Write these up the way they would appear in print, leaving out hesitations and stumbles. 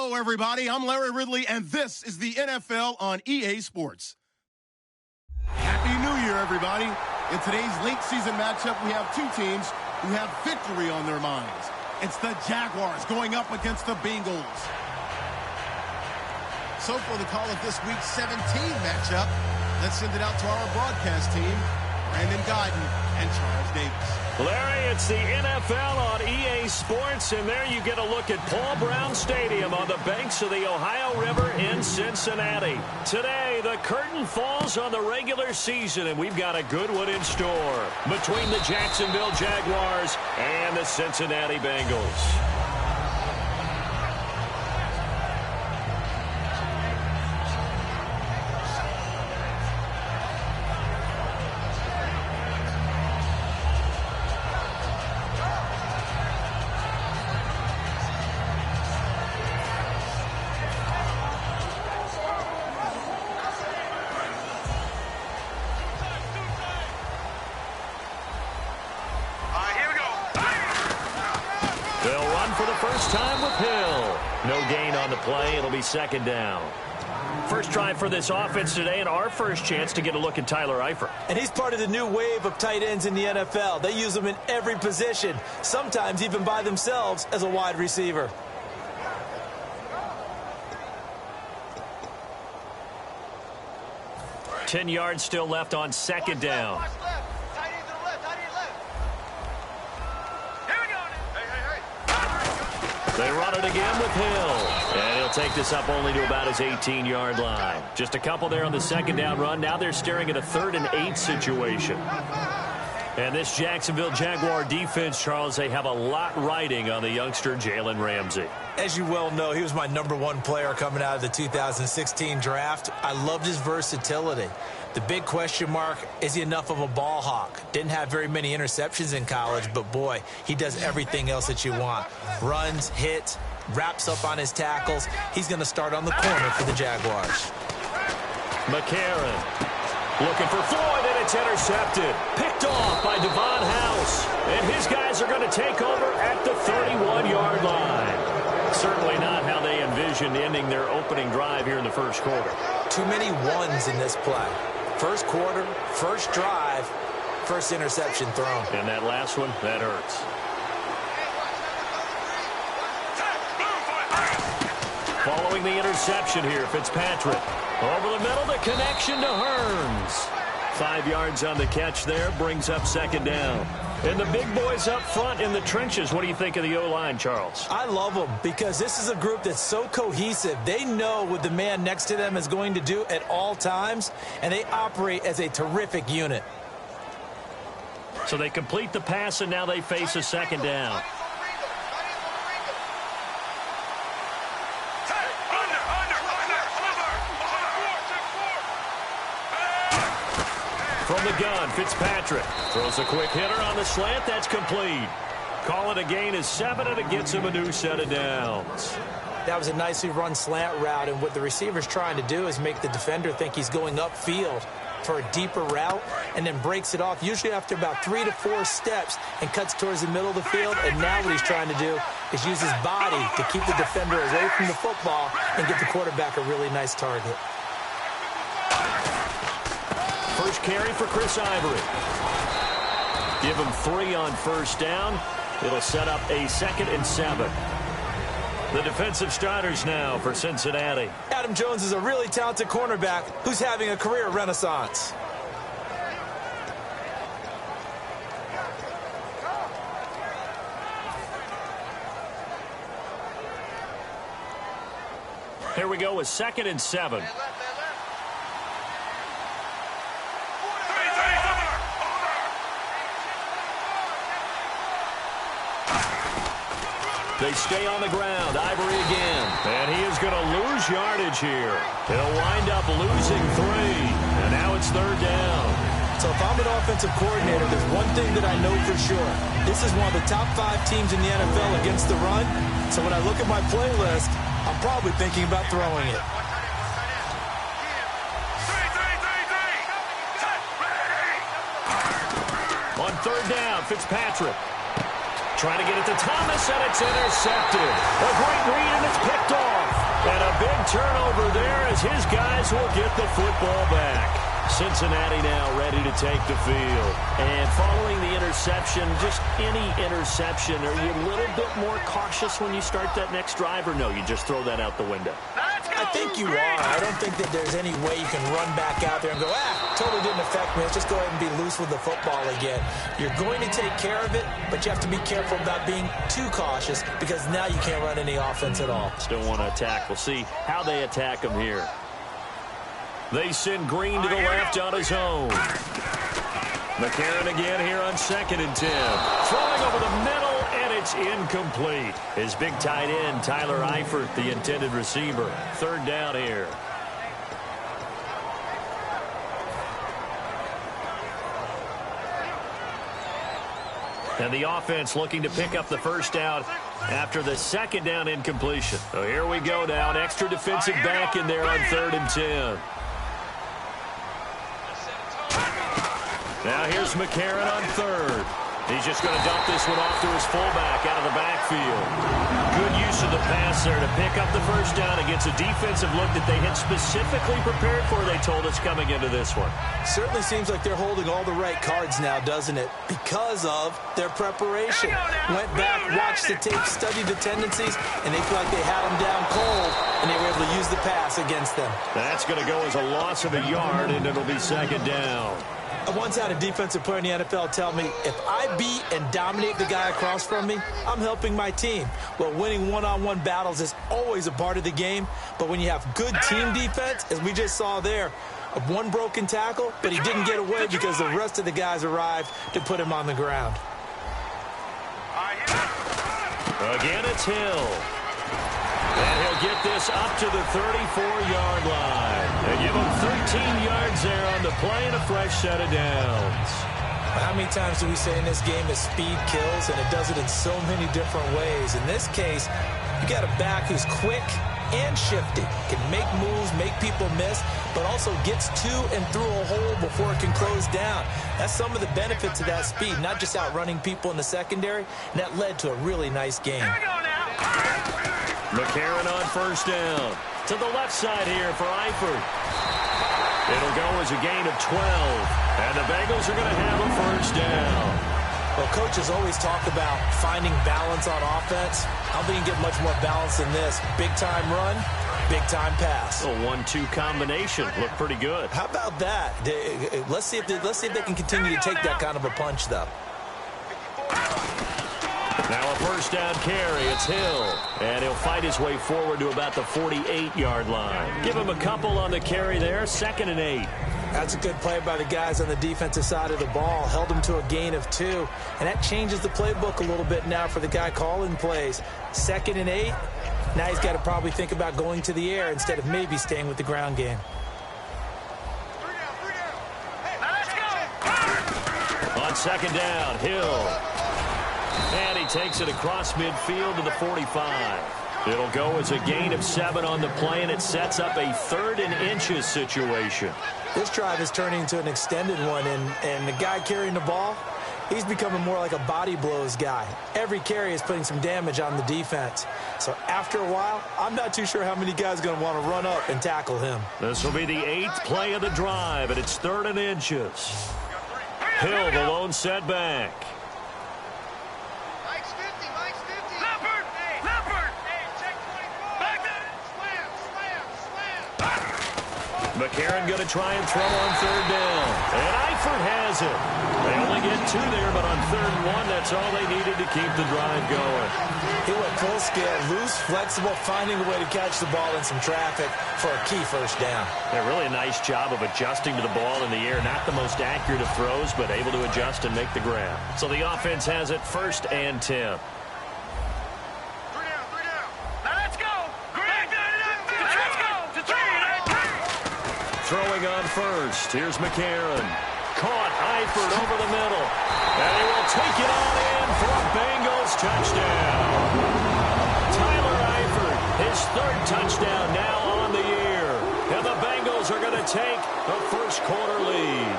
Hello, everybody. I'm Larry Ridley, and this is the NFL on EA Sports. Happy New Year, everybody. In today's late season matchup, we have two teams who have victory on their minds. It's the Jaguars going up against the Bengals. So for the call of this week's 17 matchup, let's send it out to our broadcast team, Brandon Guyton and Charles Davis. Larry, it's the NFL on EA Sports, and there you get a look at Paul Brown Stadium on the banks of the Ohio River in Cincinnati. Today, the curtain falls on the regular season, and we've got a good one in store between the Jacksonville Jaguars and the Cincinnati Bengals. They'll run for the first time with Hill. No gain on the play. It'll be second down. First try for this offense today, and our first chance to get a look at Tyler Eifert. And he's part of the new wave of tight ends in the NFL. They use them in every position, sometimes even by themselves as a wide receiver. Ten yards still left on second down. They run it again with Hill. And he'll take this up only to about his 18-yard line. Just a couple there on the second down run. Now they're staring at a 3rd and 8 situation. And this Jacksonville Jaguar defense, Charles, they have a lot riding on the youngster Jalen Ramsey. As you well know, he was my #1 player coming out of the 2016 draft. I loved his versatility. The big question mark, is he enough of a ball hawk? Didn't have very many interceptions in college, but boy, he does everything else that you want. Runs, hits, wraps up on his tackles. He's going to start on the corner for the Jaguars. McCarron looking for Floyd, and it's intercepted. Picked off by Devon House. And his guys are going to take over at the 31-yard line. Certainly not how they envisioned ending their opening drive here in the first quarter. Too many ones in this play. First quarter, first drive, first interception thrown. And that last one, that hurts. Following the interception here, Fitzpatrick. Over the middle, the connection to Hearns. 5 yards on the catch there, brings up second down. And the big boys up front in the trenches. What do you think of the O-line, Charles? I love them because this is a group that's so cohesive. They know what the man next to them is going to do at all times, and they operate as a terrific unit. So they complete the pass, and now they face a second down. From the gun, Fitzpatrick throws a quick hitter on the slant. That's complete. Call it a gain of 7, and it gets him a new set of downs. That was a nicely run slant route, and what the receiver's trying to do is make the defender think he's going upfield for a deeper route, and then breaks it off, usually after about 3 to 4 steps, and cuts towards the middle of the field. And now what he's trying to do is use his body to keep the defender away from the football and get the quarterback a really nice target. First carry for Chris Ivory. Give him 3 on first down. It'll set up a 2nd and 7. The defensive starters now for Cincinnati. Adam Jones is a really talented cornerback who's having a career renaissance. Here we go with 2nd and 7. They stay on the ground. Ivory again. And he is going to lose yardage here. He'll wind up losing 3. And now it's 3rd down. So if I'm an offensive coordinator, there's one thing that I know for sure. This is one of the top 5 teams in the NFL against the run. So when I look at my playlist, I'm probably thinking about throwing it. On 3rd down, Fitzpatrick. Trying to get it to Thomas, and it's intercepted. A great read, and it's picked off. And a big turnover there as his guys will get the football back. Cincinnati now ready to take the field. And following the interception, just any interception, are you a little bit more cautious when you start that next drive, or no, you just throw that out the window? I think you are. I don't think that there's any way you can run back out there and go, totally didn't affect me. Let's just go ahead and be loose with the football again. You're going to take care of it, but you have to be careful about being too cautious because now you can't run any offense at all. Still want to attack. We'll see how they attack him here. They send Green to the left on his own. McCarron again here on 2nd and 10. Throwing over the middle, and it's incomplete. His big tight end, Tyler Eifert, the intended receiver. 3rd down here. And the offense looking to pick up the first down after the 2nd down incompletion. So here we go now. An extra defensive back in there on 3rd and 10. Now here's McCarron on 3rd. He's just going to dump this one off to his fullback out of the backfield. Good use of the pass there to pick up the first down against a defensive look that they had specifically prepared for, they told us, coming into this one. Certainly seems like they're holding all the right cards now, doesn't it? Because of their preparation. Went back, watched the tape, studied the tendencies, and they feel like they had them down cold, and they were able to use the pass against them. That's going to go as a loss of a yard, and it'll be 2nd down. I once had a defensive player in the NFL tell me, if I beat and dominate the guy across from me, I'm helping my team. Well, winning one-on-one battles is always a part of the game, but when you have good team defense, as we just saw there, one broken tackle, but he didn't get away because the rest of the guys arrived to put him on the ground. Again, it's Hill. And he'll get this up to the 34-yard line. They give him 13 yards there on the play and a fresh set of downs. How many times do we say in this game that speed kills, and it does it in so many different ways? In this case, you got a back who's quick and shifty, can make moves, make people miss, but also gets to and through a hole before it can close down. That's some of the benefits of that speed, not just outrunning people in the secondary, and that led to a really nice game. McCarron on 1st down. To the left side here for Eifert. It'll go as a gain of 12. And the Bengals are going to have a 1st down. Well, coaches always talk about finding balance on offense. I don't think you get much more balance than this. Big-time run, big-time pass. A 1-2 combination. Looked pretty good. How about that? Let's see if they can continue to take that kind of a punch, though. Now a 1st down carry. It's Hill. And he'll fight his way forward to about the 48-yard line. Give him a couple on the carry there. 2nd and 8. That's a good play by the guys on the defensive side of the ball. Held him to a gain of 2. And that changes the playbook a little bit now for the guy calling plays. 2nd and 8. Now he's got to probably think about going to the air instead of maybe staying with the ground game. On 2nd down, Hill. And he takes it across midfield to the 45. It'll go as a gain of 7 on the play, and it sets up a 3rd and inches situation. This drive is turning into an extended one, and the guy carrying the ball, he's becoming more like a body blows guy. Every carry is putting some damage on the defense. So after a while, I'm not too sure how many guys are going to want to run up and tackle him. This will be the 8th play of the drive, and it's 3rd and inches. Hill, the lone setback. McCarron going to try and throw on 3rd down. And Eifert has it. They only get 2 there, but on 3rd and 1, that's all they needed to keep the drive going. He went full scale, loose, flexible, finding a way to catch the ball in some traffic for a key 1st down. Yeah, really a nice job of adjusting to the ball in the air. Not the most accurate of throws, but able to adjust and make the grab. So the offense has it 1st and 10. Throwing on 1st. Here's McCarron. Caught Eifert over the middle. And he will take it on in for a Bengals touchdown. Tyler Eifert, his 3rd touchdown now on the year. And the Bengals are going going to take the first quarter lead.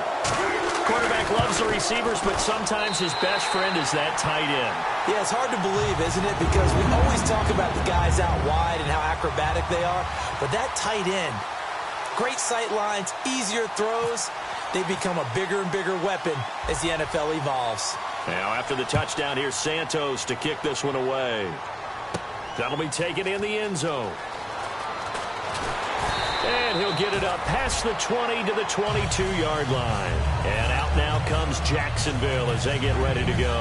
Quarterback loves the receivers, but sometimes his best friend is that tight end. Yeah, it's hard to believe, isn't it? Because we always talk about the guys out wide and how acrobatic they are. But that tight end, great sight lines, easier throws, they become a bigger and bigger weapon as the NFL evolves. Now, after the touchdown, here's Santos to kick this one away. That'll be taken in the end zone. And he'll get it up past the 20 to the 22-yard line. And out now comes Jacksonville as they get ready to go.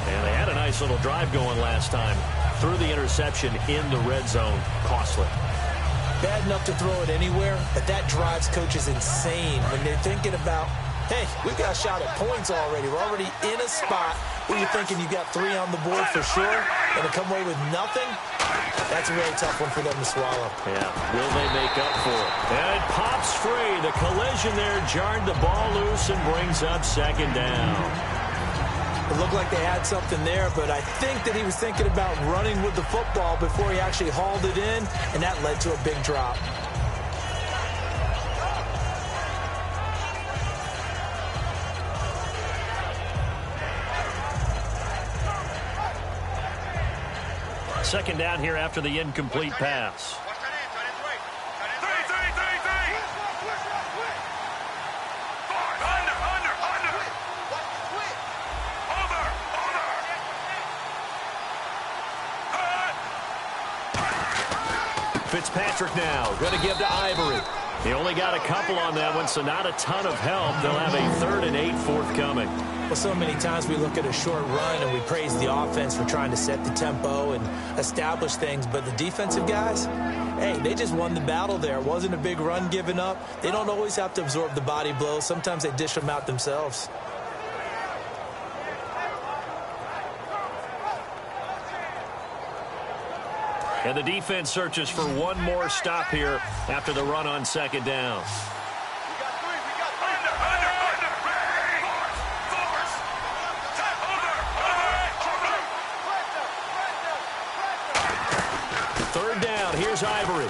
And they had a nice little drive going last time. Threw the interception in the red zone. Costly. Bad enough to throw it anywhere, but that drives coaches insane when they're thinking about, hey, we've got a shot at points already. We're already in a spot where you're thinking you've got 3 on the board for sure, and to come away with nothing, that's a really tough one for them to swallow. Yeah, will they make up for it? And it pops free. The collision there jarred the ball loose and brings up second down. It looked like they had something there, but I think that he was thinking about running with the football before he actually hauled it in, and that led to a big drop. Second down here after the incomplete pass. Fitzpatrick now going to give to Ivory. He only got a couple on that one, so not a ton of help. They'll have a 3rd and 8 forthcoming. Well, so many times we look at a short run and we praise the offense for trying to set the tempo and establish things, but the defensive guys, hey, they just won the battle there. It wasn't a big run given up. They don't always have to absorb the body blows. Sometimes they dish them out themselves. And the defense searches for one more stop here after the run on second down. Third down, here's Ivory.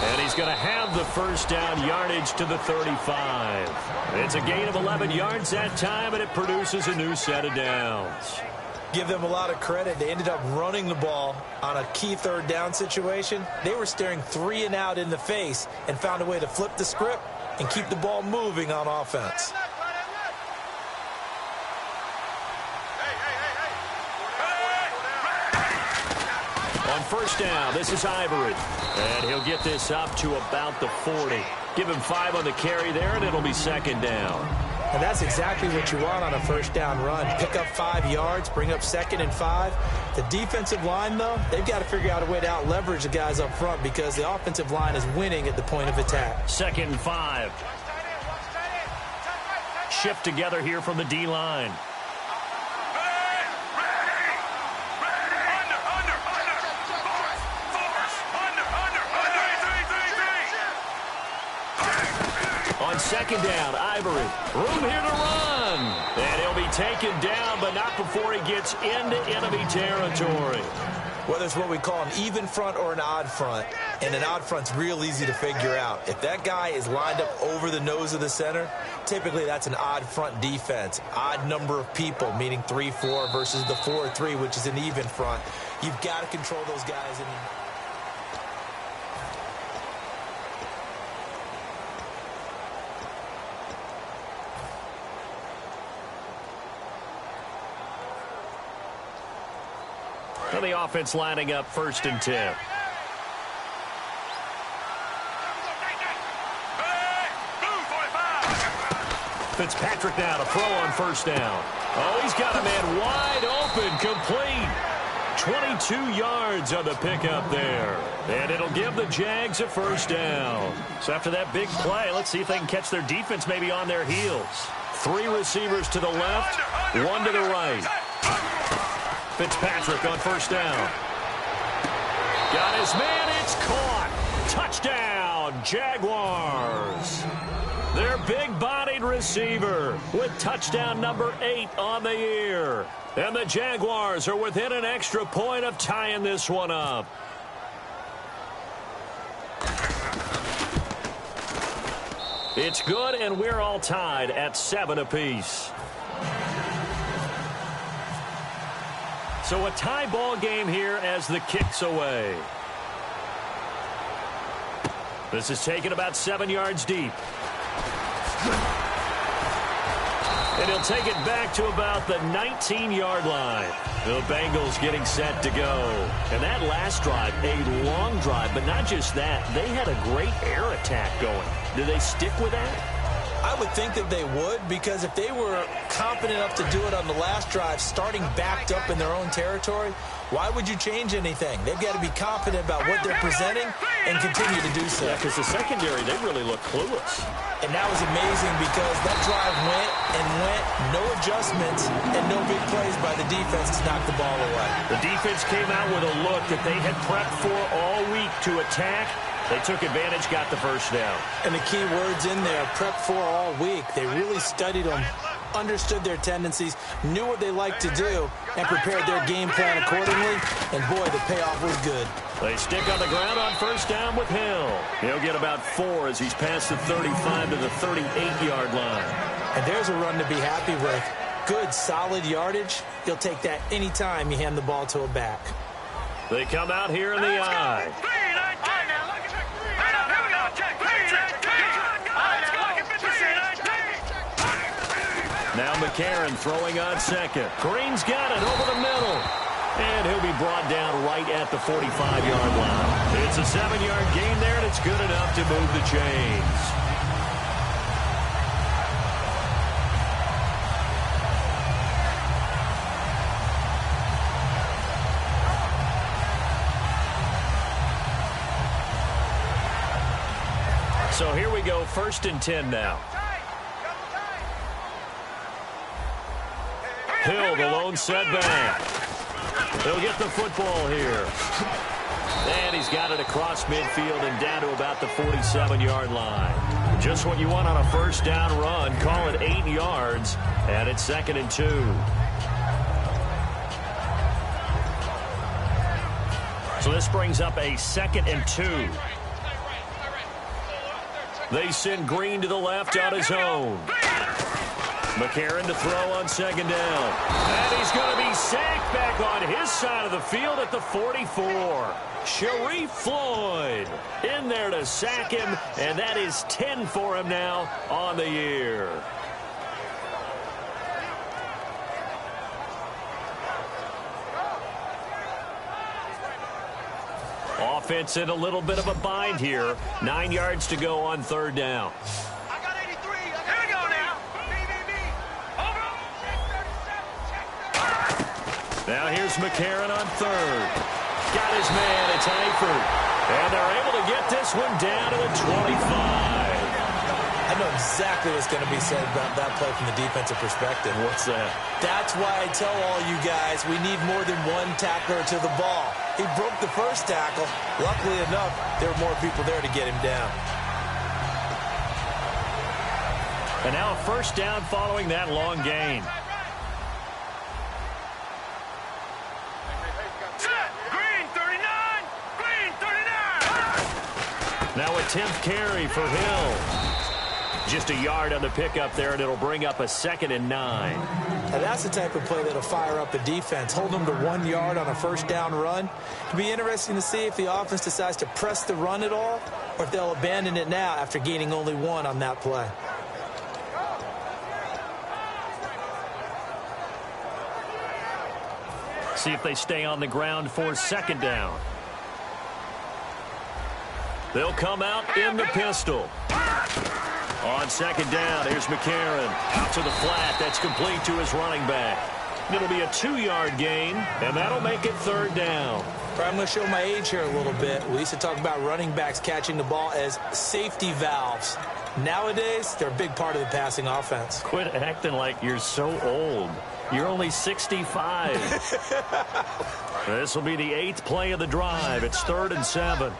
And he's going to have the first down, yardage to the 35. It's a gain of 11 yards that time, and it produces a new set of downs. Give them a lot of credit. They ended up running the ball on a key 3rd down situation. They were staring 3 and out in the face and found a way to flip the script and keep the ball moving on offense. On first down, this is Ivory. And he'll get this up to about the 40. Give him 5 on the carry there, and it'll be second down. And that's exactly what you want on a first down run. Pick up 5 yards, bring up 2nd and 5. The defensive line, though, they've got to figure out a way to out-leverage the guys up front because the offensive line is winning at the point of attack. 2nd and 5. Shift together here from the D-line. On second down, Ivory. Room here to run. And he'll be taken down, but not before he gets into enemy territory. Whether it's what we call an even front or an odd front, and an odd front's real easy to figure out. If that guy is lined up over the nose of the center, typically that's an odd front defense. Odd number of people, meaning 3-4 versus the 4-3, which is an even front. You've got to control those guys. And the offense lining up 1st and 10. Fitzpatrick now to throw on first down. Oh, he's got a man wide open, complete. 22 yards on the pickup there. And it'll give the Jags a first down. So after that big play, let's see if they can catch their defense maybe on their heels. 3 receivers to the left, 1 to the right. Fitzpatrick on first down. Got his man, it's caught. Touchdown, Jaguars. Their big-bodied receiver with touchdown number 8 on the year. And the Jaguars are within an extra point of tying this one up. It's good, and we're all tied at 7 apiece. So a tie ball game here as the kick's away. This is taken about 7 yards deep. And he'll take it back to about the 19-yard line. The Bengals getting set to go. And that last drive, a long drive, but not just that. They had a great air attack going. Do they stick with that? I would think that they would, because if they were confident enough to do it on the last drive, starting backed up in their own territory, why would you change anything? They've got to be confident about what they're presenting and continue to do so. Yeah, because the secondary, they really look clueless. And that was amazing because that drive went and went, no adjustments, and no big plays by the defense to knock the ball away. The defense came out with a look that they had prepped for all week to attack. They took advantage, got the first down. And the key words in there, prep for all week. They really studied them, understood their tendencies, knew what they liked to do, and prepared their game plan accordingly. And, boy, the payoff was good. They stick on the ground on first down with Hill. He'll get about 4 as he's past the 35 to the 38-yard line. And there's a run to be happy with. Good, solid yardage. You'll take that any time you hand the ball to a back. They come out here in the I. Now McCarron throwing on second. Green's got it over the middle. And he'll be brought down right at the 45-yard line. It's a 7-yard gain there, and it's good enough to move the chains. So here we go, 1st and 10 now. Hill, the lone setback. He'll get the football here. And he's got it across midfield and down to about the 47-yard line. Just what you want on a first down run. Call it 8 yards, and it's 2nd and 2. So this brings up a 2nd and 2. They send Green to the left on his own. McCarron to throw on 2nd down. And he's going to be sacked back on his side of the field at the 44. Sharif Floyd in there to sack him, and that is 10 for him now on the year. Offense in a little bit of a bind here. 9 yards to go on 3rd down. I got 83. Here we go now. Now here's McCarron on 3rd. Got his man. It's Eifert. And they're able to get this one down to the 25. I know exactly what's going to be said about that play from the defensive perspective. What's that? That's why I tell all you guys we need more than one tackler to the ball. He broke the first tackle. Luckily enough, there were more people there to get him down. And now a first down following that long gain. Green 39. Green 39. Now a 10th carry for Hill. Just a yard on the pickup there, and it'll bring up a 2nd and 9. Now that's the type of play that'll fire up the defense. Hold them to 1 yard on a first down run. It'll be interesting to see if the offense decides to press the run at all, or if they'll abandon it now after gaining only 1 on that play. See if they stay on the ground for 2nd down. They'll come out in the pistol. On 2nd down, here's McCarron. Out to the flat. That's complete to his running back. It'll be a 2-yard gain, and that'll make it 3rd down. I'm going to show my age here a little bit. We used to talk about running backs catching the ball as safety valves. Nowadays, they're a big part of the passing offense. Quit acting like you're so old. You're only 65. This will be the 8th play of the drive. It's 3rd and 7.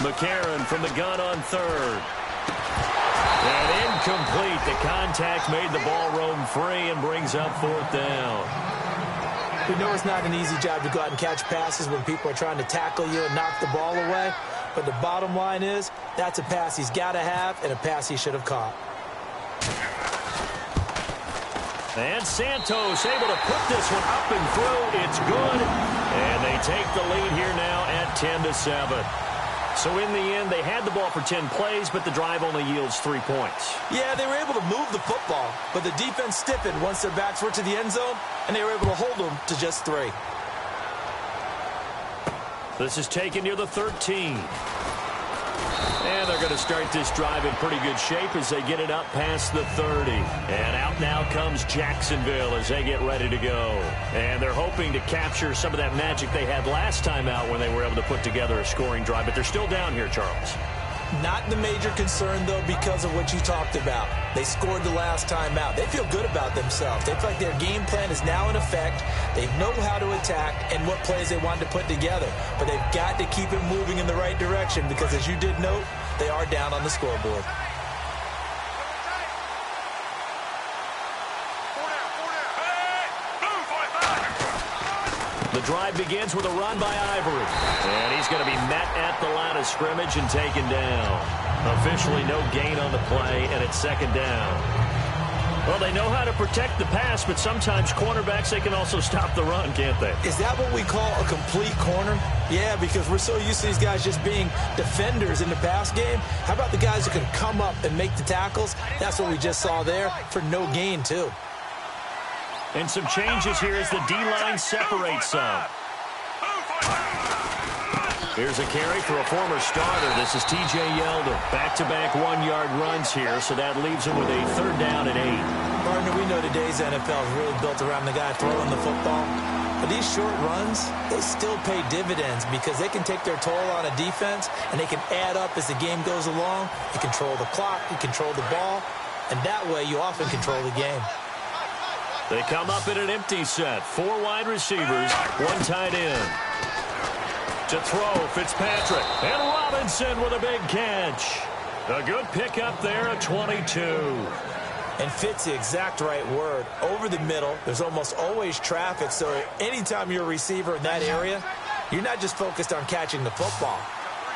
McCarron from the gun on 3rd. And incomplete. The contact made the ball roam free and brings up 4th down. We know it's not an easy job to go out and catch passes when people are trying to tackle you and knock the ball away. But the bottom line is, that's a pass he's got to have and a pass he should have caught. And Santos able to put this one up and through. It's good. And they take the lead here now at 10-7. So in the end, they had the ball for 10 plays, but the drive only yields 3 points. Yeah, they were able to move the football, but the defense stiffened once their backs were to the end zone, and they were able to hold them to just 3. This is taken near the 13. And they're going to start this drive in pretty good shape as they get it up past the 30. And out now comes Jacksonville as they get ready to go. And they're hoping to capture some of that magic they had last time out when they were able to put together a scoring drive. But they're still down here, Charles. Not the major concern, though, because of what you talked about. They scored the last time out. They feel good about themselves. They feel like their game plan is now in effect. They know how to attack and what plays they want to put together. But they've got to keep it moving in the right direction because, as you did note, they are down on the scoreboard. The drive begins with a run by Ivory. And he's going to be met at the line of scrimmage and taken down. Officially no gain on the play, and it's second down. Well, they know how to protect the pass, but sometimes cornerbacks, they can also stop the run, can't they? Is that what we call a complete corner? Yeah, because we're so used to these guys just being defenders in the pass game. How about the guys who can come up and make the tackles? That's what we just saw there for no gain, too. And some changes here as the D-line separates some. Here's a carry for a former starter. This is T.J. Yeldon. Back-to-back one-yard runs here, so that leaves him with a third down and 8. Partner, we know today's NFL is really built around the guy throwing the football. But these short runs, they still pay dividends because they can take their toll on a defense, and they can add up as the game goes along. You control the clock, you control the ball, and that way you often control the game. They come up in an empty set. 4 wide receivers, 1 tight end. To throw, Fitzpatrick. And Robinson with a big catch. A good pickup there at 22. And Fitz, the exact right word. Over the middle, there's almost always traffic. So anytime you're a receiver in that area, you're not just focused on catching the football.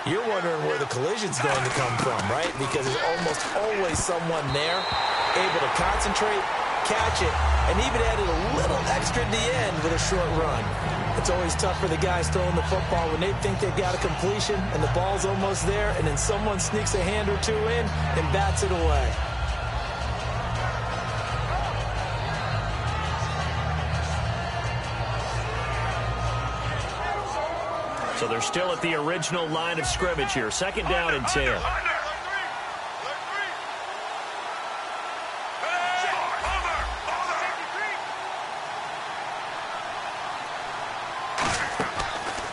You're wondering where the collision's going to come from, right? Because there's almost always someone there able to concentrate, catch it, and even added a little extra at the end with a short run. It's always tough for the guys throwing the football when they think they've got a completion and the ball's almost there, and then someone sneaks a hand or two in and bats it away. So they're still at the original line of scrimmage here. Second down and 10.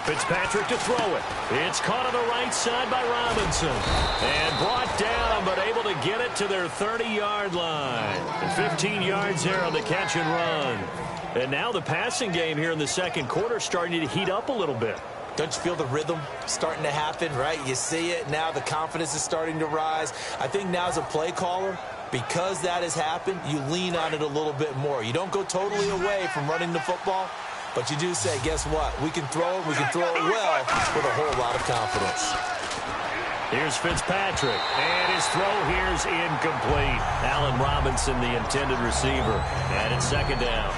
Fitzpatrick to throw it. It's caught on the right side by Robinson. And brought down, but able to get it to their 30-yard line. And 15 yards there on the catch and run. And now the passing game here in the second quarter starting to heat up a little bit. Don't you feel the rhythm starting to happen, right? You see it. Now the confidence is starting to rise. I think now as a play caller, because that has happened, you lean on it a little bit more. You don't go totally away from running the football, but you do say, guess what? We can throw it. We can throw it well with a whole lot of confidence. Here's Fitzpatrick, and his throw here is incomplete. Allen Robinson, the intended receiver, and it's second down.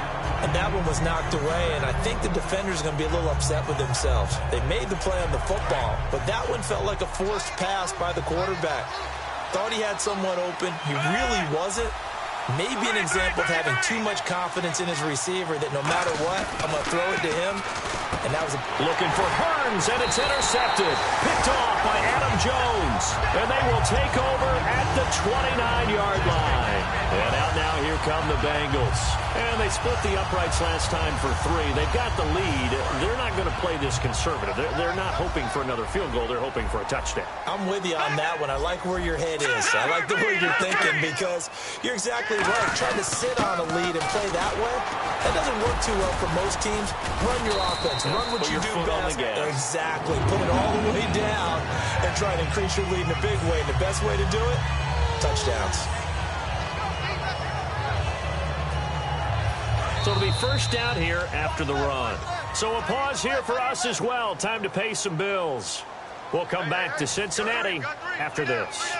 And that one was knocked away, and I think the defenders are going to be a little upset with themselves. They made the play on the football, but that one felt like a forced pass by the quarterback. Thought he had someone open. He really wasn't. Maybe an example of having too much confidence in his receiver that no matter what, I'm going to throw it to him. And that was looking for Hearns, and it's intercepted. Picked off by Adam Jones. And they will take over at the 29-yard line. And out now, here come the Bengals. And they split the uprights last time for 3. They've got the lead. They're not going to play this conservative. They're not hoping for another field goal. They're hoping for a touchdown. I'm with you on that one. I like where your head is. I like the way you're thinking because you're exactly right. Trying to sit on a lead and play that way, that doesn't work too well for most teams. Run your offense. Run what you do best. Exactly. Put it all the way down and try to increase your lead in a big way. And the best way to do it, touchdowns. So it'll be first down here after the run. So a pause here for us as well. Time to pay some bills. We'll come back to Cincinnati after this.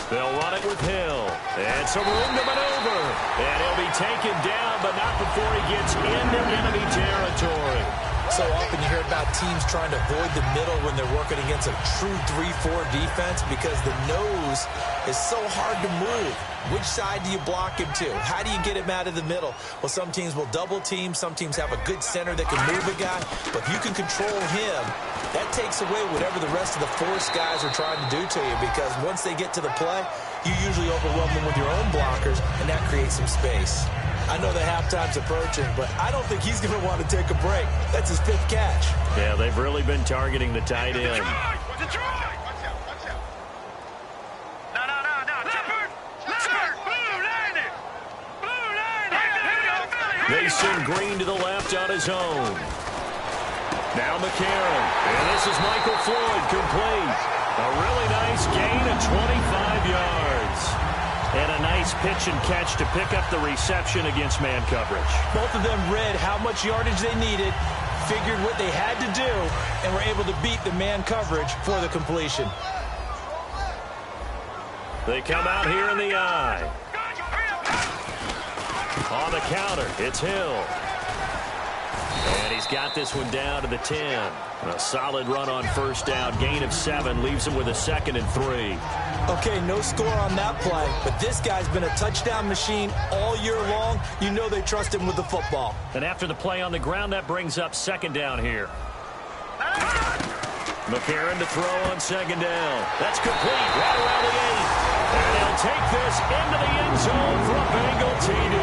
They'll run it with Hill. And some room to maneuver. And he'll be taken down, but not before he gets into enemy territory. So often you hear about teams trying to avoid the middle when they're working against a true 3-4 defense because the nose is so hard to move. Which side do you block him to? How do you get him out of the middle? Well, some teams will double team. Some teams have a good center that can move a guy. But if you can control him, that takes away whatever the rest of the force guys are trying to do to you because once they get to the play, you usually overwhelm them with your own blockers, and that creates some space. I know the halftime's approaching, but I don't think he's going to want to take a break. That's his 5th catch. Yeah, they've really been targeting the tight end. They send Green to the left on his own. Now McCarron. And this is Michael Floyd complete. A really nice gain of 25 yards. And a nice pitch and catch to pick up the reception against man coverage. Both of them read how much yardage they needed, figured what they had to do, and were able to beat the man coverage for the completion. They come out here in the eye. On the counter, it's Hill. And he's got this one down to the 10. A solid run on first down. Gain of 7 leaves him with a 2nd and 3. Okay, no score on that play, but this guy's been a touchdown machine all year long. You know they trust him with the football. And after the play on the ground, that brings up 2nd down here. McCarron to throw on 2nd down. That's complete right around the 8. And he'll take this into the end zone for a Bengal TD.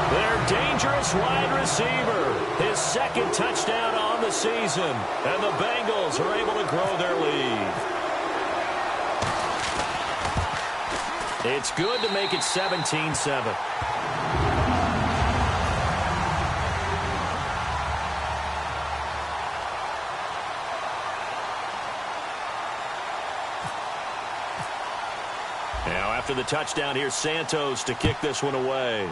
Their dangerous wide receiver. His 2nd touchdown on the season. And the Bengals are able to grow their lead. It's good to make it 17-7. Now after the touchdown, here's Santos to kick this one away.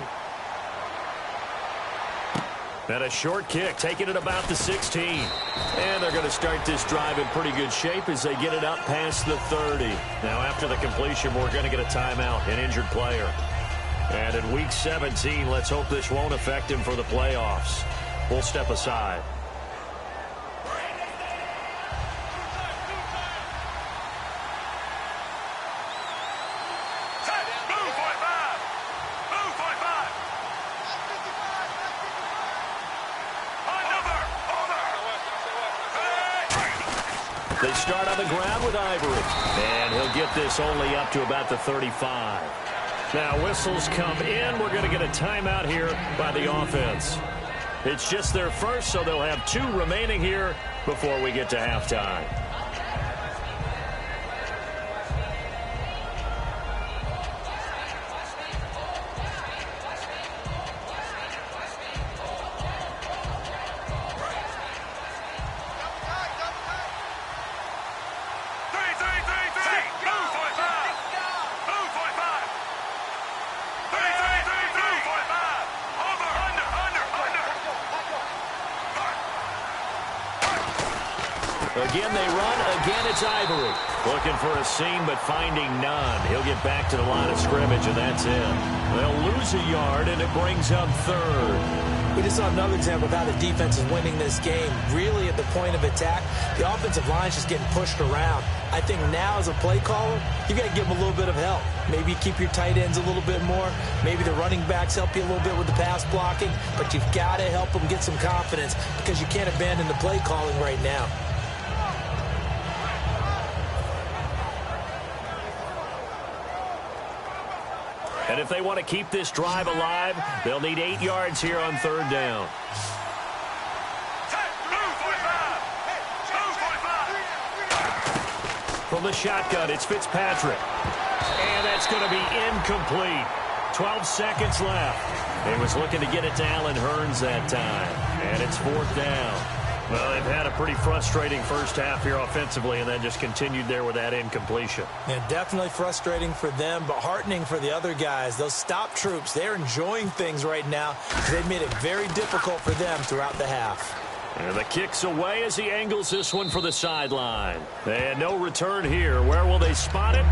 And a short kick, taking it about the 16. And they're going to start this drive in pretty good shape as they get it up past the 30. Now, after the completion, we're going to get a timeout, an injured player. And in Week 17, let's hope this won't affect him for the playoffs. We'll step aside. They start on the ground with Ivory. And he'll get this only up to about the 35. Now whistles come in. We're going to get a timeout here by the offense. It's just their first, so they'll have 2 remaining here before we get to halftime. Again, they run. Again, it's Ivory. Looking for a seam, but finding none. He'll get back to the line of scrimmage, and that's it. They'll lose a yard, and it brings up 3rd. We just saw another example of how the defense is winning this game. Really at the point of attack, the offensive line's just getting pushed around. I think now as a play caller, you got to give them a little bit of help. Maybe keep your tight ends a little bit more. Maybe the running backs help you a little bit with the pass blocking. But you've got to help them get some confidence because you can't abandon the play calling right now. And if they want to keep this drive alive, they'll need 8 yards here on 3rd down. From the shotgun, it's Fitzpatrick. And that's going to be incomplete. 12 seconds left. He was looking to get it to Allen Hurns that time. And it's 4th down. Well, they've had a pretty frustrating first half here offensively, and then just continued there with that incompletion. Yeah, definitely frustrating for them, but heartening for the other guys. Those stop troops, they're enjoying things right now because they've made it very difficult for them throughout the half. And the kick's away as he angles this one for the sideline. And no return here. Where will they spot it?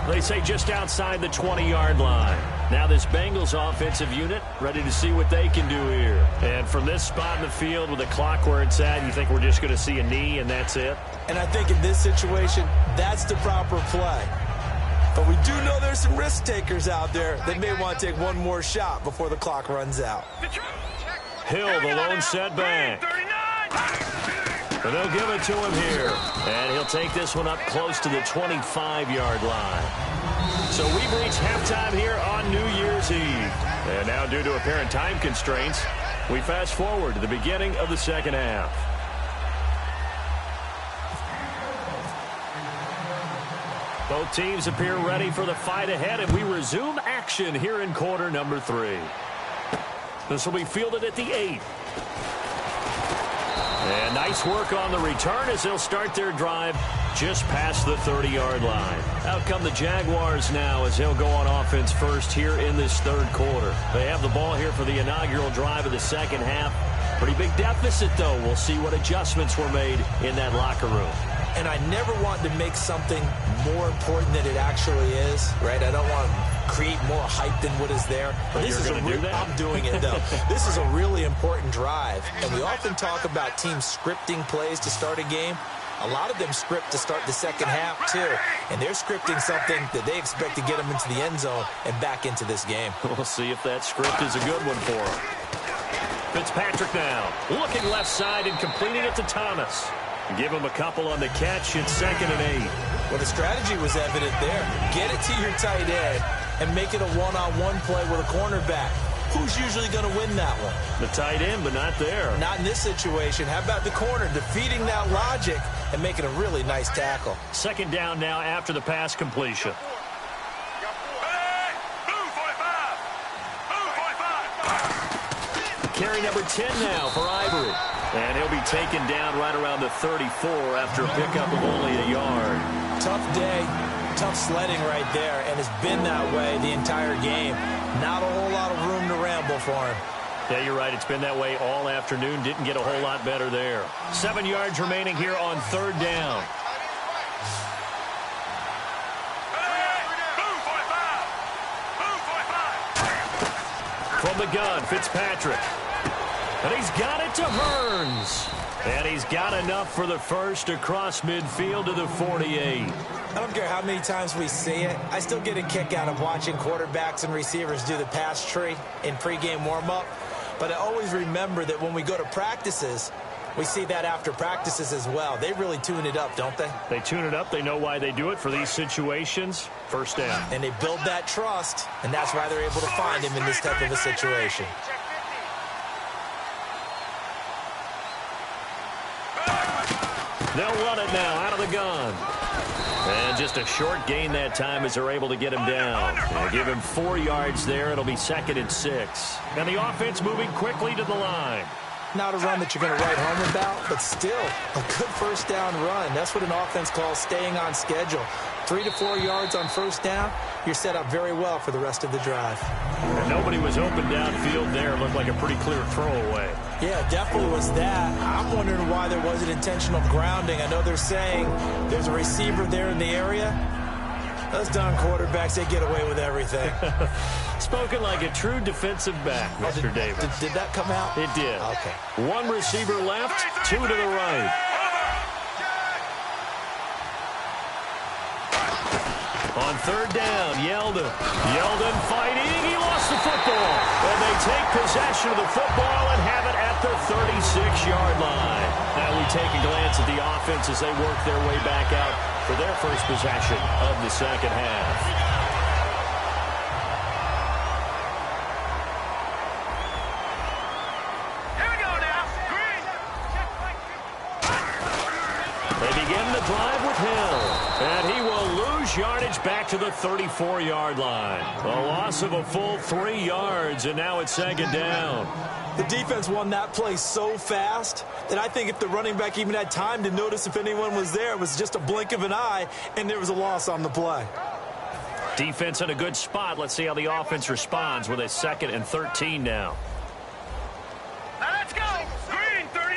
They say just outside the 20-yard line. Now this Bengals offensive unit ready to see what they can do here. And from this spot in the field with the clock where it's at, you think we're just going to see a knee and that's it? And I think in this situation, that's the proper play. But we do know there's some risk takers out there that may want to take one more shot before the clock runs out. Hill, the lone setback. But they'll give it to him here. And he'll take this one up close to the 25-yard line. So we've reached halftime here on New Year's Eve. And now due to apparent time constraints, we fast forward to the beginning of the second half. Both teams appear ready for the fight ahead, and we resume action here in quarter number 3. This will be fielded at the 8. And nice work on the return as they'll start their drive just past the 30-yard line. Out come the Jaguars now as they'll go on offense first here in this third quarter. They have the ball here for the inaugural drive of the second half. Pretty big deficit, though. We'll see what adjustments were made in that locker room. And I never want to make something more important than it actually is, right? I don't want to create more hype than what is there. But this is I'm doing it, though. This is a really important drive. And we often talk about teams scripting plays to start a game. A lot of them script to start the second half, too. And they're scripting something that they expect to get them into the end zone and back into this game. We'll see if that script is a good one for them. Fitzpatrick now, looking left side and completing it to Thomas. Give him a couple on the catch. It's 2nd and 8. Well, the strategy was evident there. Get it to your tight end and make it a one-on-one play with a cornerback. Who's usually going to win that one? The tight end, but not there. Not in this situation. How about the corner defeating that logic and making a really nice tackle? 2nd down now after the pass completion. Carry number 10 now for Ivory. And he'll be taken down right around the 34 after a pickup of only a yard. Tough day, tough sledding right there, and it's been that way the entire game. Not a whole lot of room to ramble for him. Yeah, you're right. It's been that way all afternoon. Didn't get a whole lot better there. 7 yards remaining here on 3rd down. From the gun, Fitzpatrick. And he's got it to Hearns. And he's got enough for the first across midfield to the 48. I don't care how many times we see it. I still get a kick out of watching quarterbacks and receivers do the pass tree in pregame warm-up. But I always remember that when we go to practices, we see that after practices as well. They really tune it up, don't they? They tune it up. They know why they do it for these situations. 1st down. And they build that trust, and that's why they're able to find him in this type of a situation. They'll run it now out of the gun. And just a short gain that time as they're able to get him down. They'll give him 4 yards there. It'll be 2nd and 6. And the offense moving quickly to the line. Not a run that you're going to write home about, but still a good 1st down run. That's what an offense calls staying on schedule. 3 to 4 yards on 1st down, you're set up very well for the rest of the drive. And nobody was open downfield there. Looked like a pretty clear throwaway. Yeah, definitely was that. I'm wondering why there wasn't intentional grounding. I know they're saying there's a receiver there in the area. Those darn quarterbacks, they get away with everything. Spoken like a true defensive back, Mr. Davis. Did that come out? It did. Okay. 1 receiver left, 2 to the right. On 3rd down, Yeldon. Yeldon fighting. He lost the football. And they take possession of the football and have it at the 36-yard line. Now we take a glance at the offense as they work their way back out for their first possession of the second half. They begin the drive with Hill. And he will lose yardage back to the 34-yard line. A loss of a full 3 yards, and now it's second down. The defense won that play so fast that I think if the running back even had time to notice if anyone was there, it was just a blink of an eye, and there was a loss on the play. Defense in a good spot. Let's see how the offense responds with a 2nd and 13 now. Now let's go. Green, 39.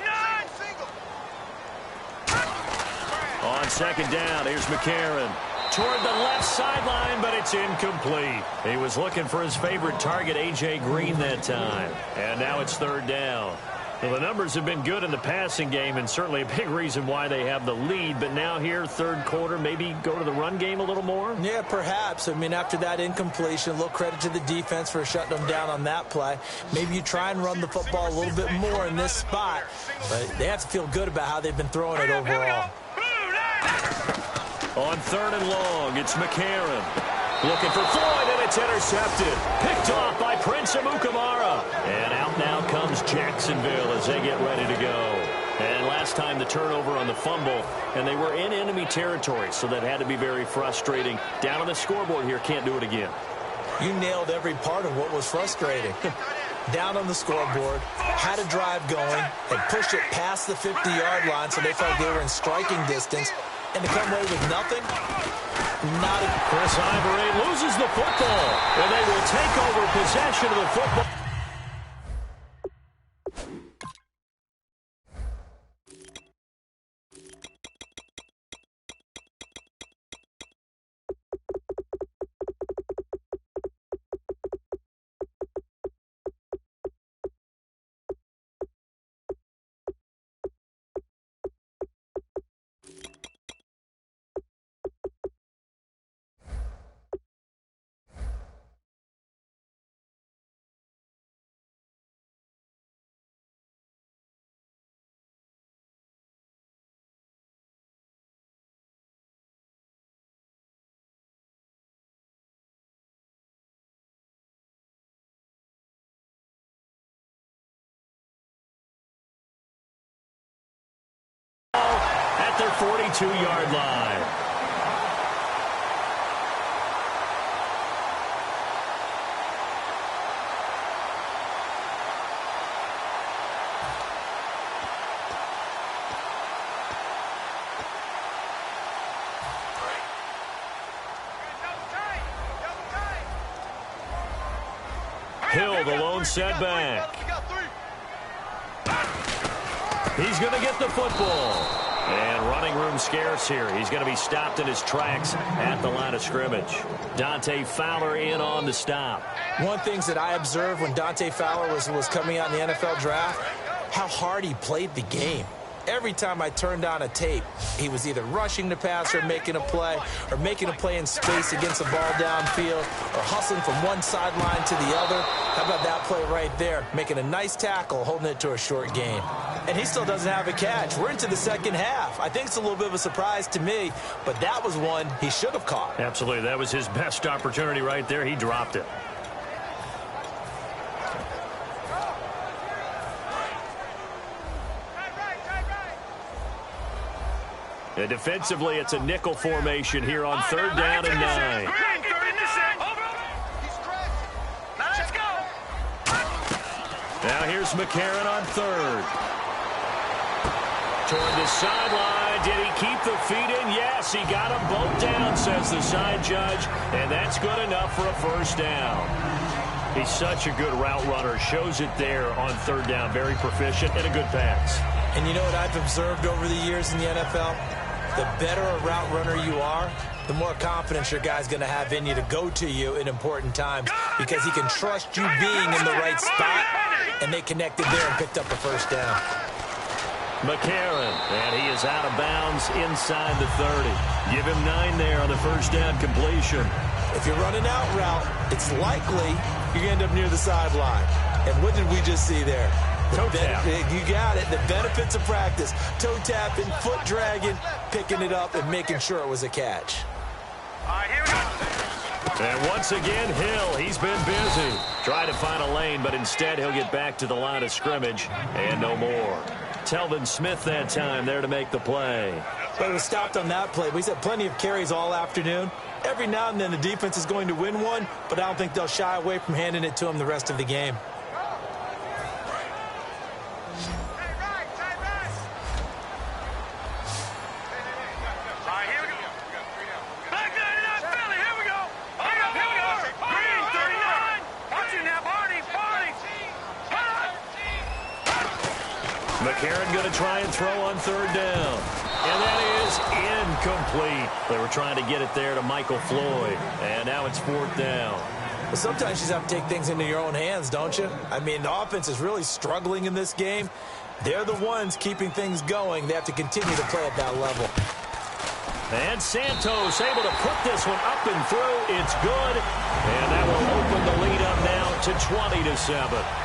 On second down, here's McCarron. Toward the left sideline, but it's incomplete. He was looking for his favorite target, A.J. Green, that time. And now it's 3rd down. Well, the numbers have been good in the passing game, and certainly a big reason why they have the lead. But now here, 3rd quarter, maybe go to the run game a little more? Yeah, perhaps. I mean, after that incompletion, a little credit to the defense for shutting them down on that play. Maybe you try and run the football a little bit more in this spot. But they have to feel good about how they've been throwing it overall. On 3rd and long, it's McCarron. Looking for Floyd, and it's intercepted. Picked off by Prince Amukamara. And out now comes Jacksonville as they get ready to go. And last time the turnover on the fumble, and they were in enemy territory, so that had to be very frustrating. Down on the scoreboard here, can't do it again. You nailed every part of what was frustrating. Down on the scoreboard, had a drive going, and pushed it past the 50-yard line so they felt they were in striking distance. And to come away with nothing? Not a... Chris Ivory loses the football, and they will take over possession of the football. At their 42-yard line. Hill, the lone setback. He's going to get the football. And running room scarce here. He's going to be stopped in his tracks at the line of scrimmage. Dante Fowler in on the stop. One of the things that I observed when Dante Fowler was coming out in the NFL draft, how hard he played the game. Every time I turned on a tape, he was either rushing the passer, making a play in space against the ball downfield, or hustling from one sideline to the other. How about that play right there? Making a nice tackle, holding it to a short gain. And he still doesn't have a catch. We're into the second half. I think it's a little bit of a surprise to me, but that was one he should have caught. Absolutely. That was his best opportunity right there. He dropped it. And defensively, it's a nickel formation here on 3rd down and 9. Now here's McCarron on 3rd. Toward the sideline. Did he keep the feet in? Yes, he got them both down, says the side judge. And that's good enough for a 1st down. He's such a good route runner. Shows it there on 3rd down. Very proficient and a good pass. And you know what I've observed over the years in the NFL? The better a route runner you are, the more confidence your guy's going to have in you to go to you in important times because he can trust you being in the right spot, and they connected there and picked up a 1st down. McCarron, and he is out of bounds inside the 30. Give him 9 there on the 1st down completion. If you're running out route, it's likely you're going to end up near the sideline. And what did we just see there? Toe tap. You got it. The benefits of practice. Toe tapping, foot dragging, picking it up, and making sure it was a catch. All right, here we go. And once again, Hill, he's been busy. Trying to find a lane, but instead he'll get back to the line of scrimmage and no more. Telvin Smith that time there to make the play. But it was stopped on that play. But he's had plenty of carries all afternoon. Every now and then the defense is going to win one, but I don't think they'll shy away from handing it to him the rest of the game. McCarron going to try and throw on third down. And that is incomplete. They were trying to get it there to Michael Floyd. And now it's fourth down. Well, sometimes you just have to take things into your own hands, don't you? I mean, the offense is really struggling in this game. They're the ones keeping things going. They have to continue to play at that level. And Santos able to put this one up and through. It's good. And that will open the lead up now to 20-7.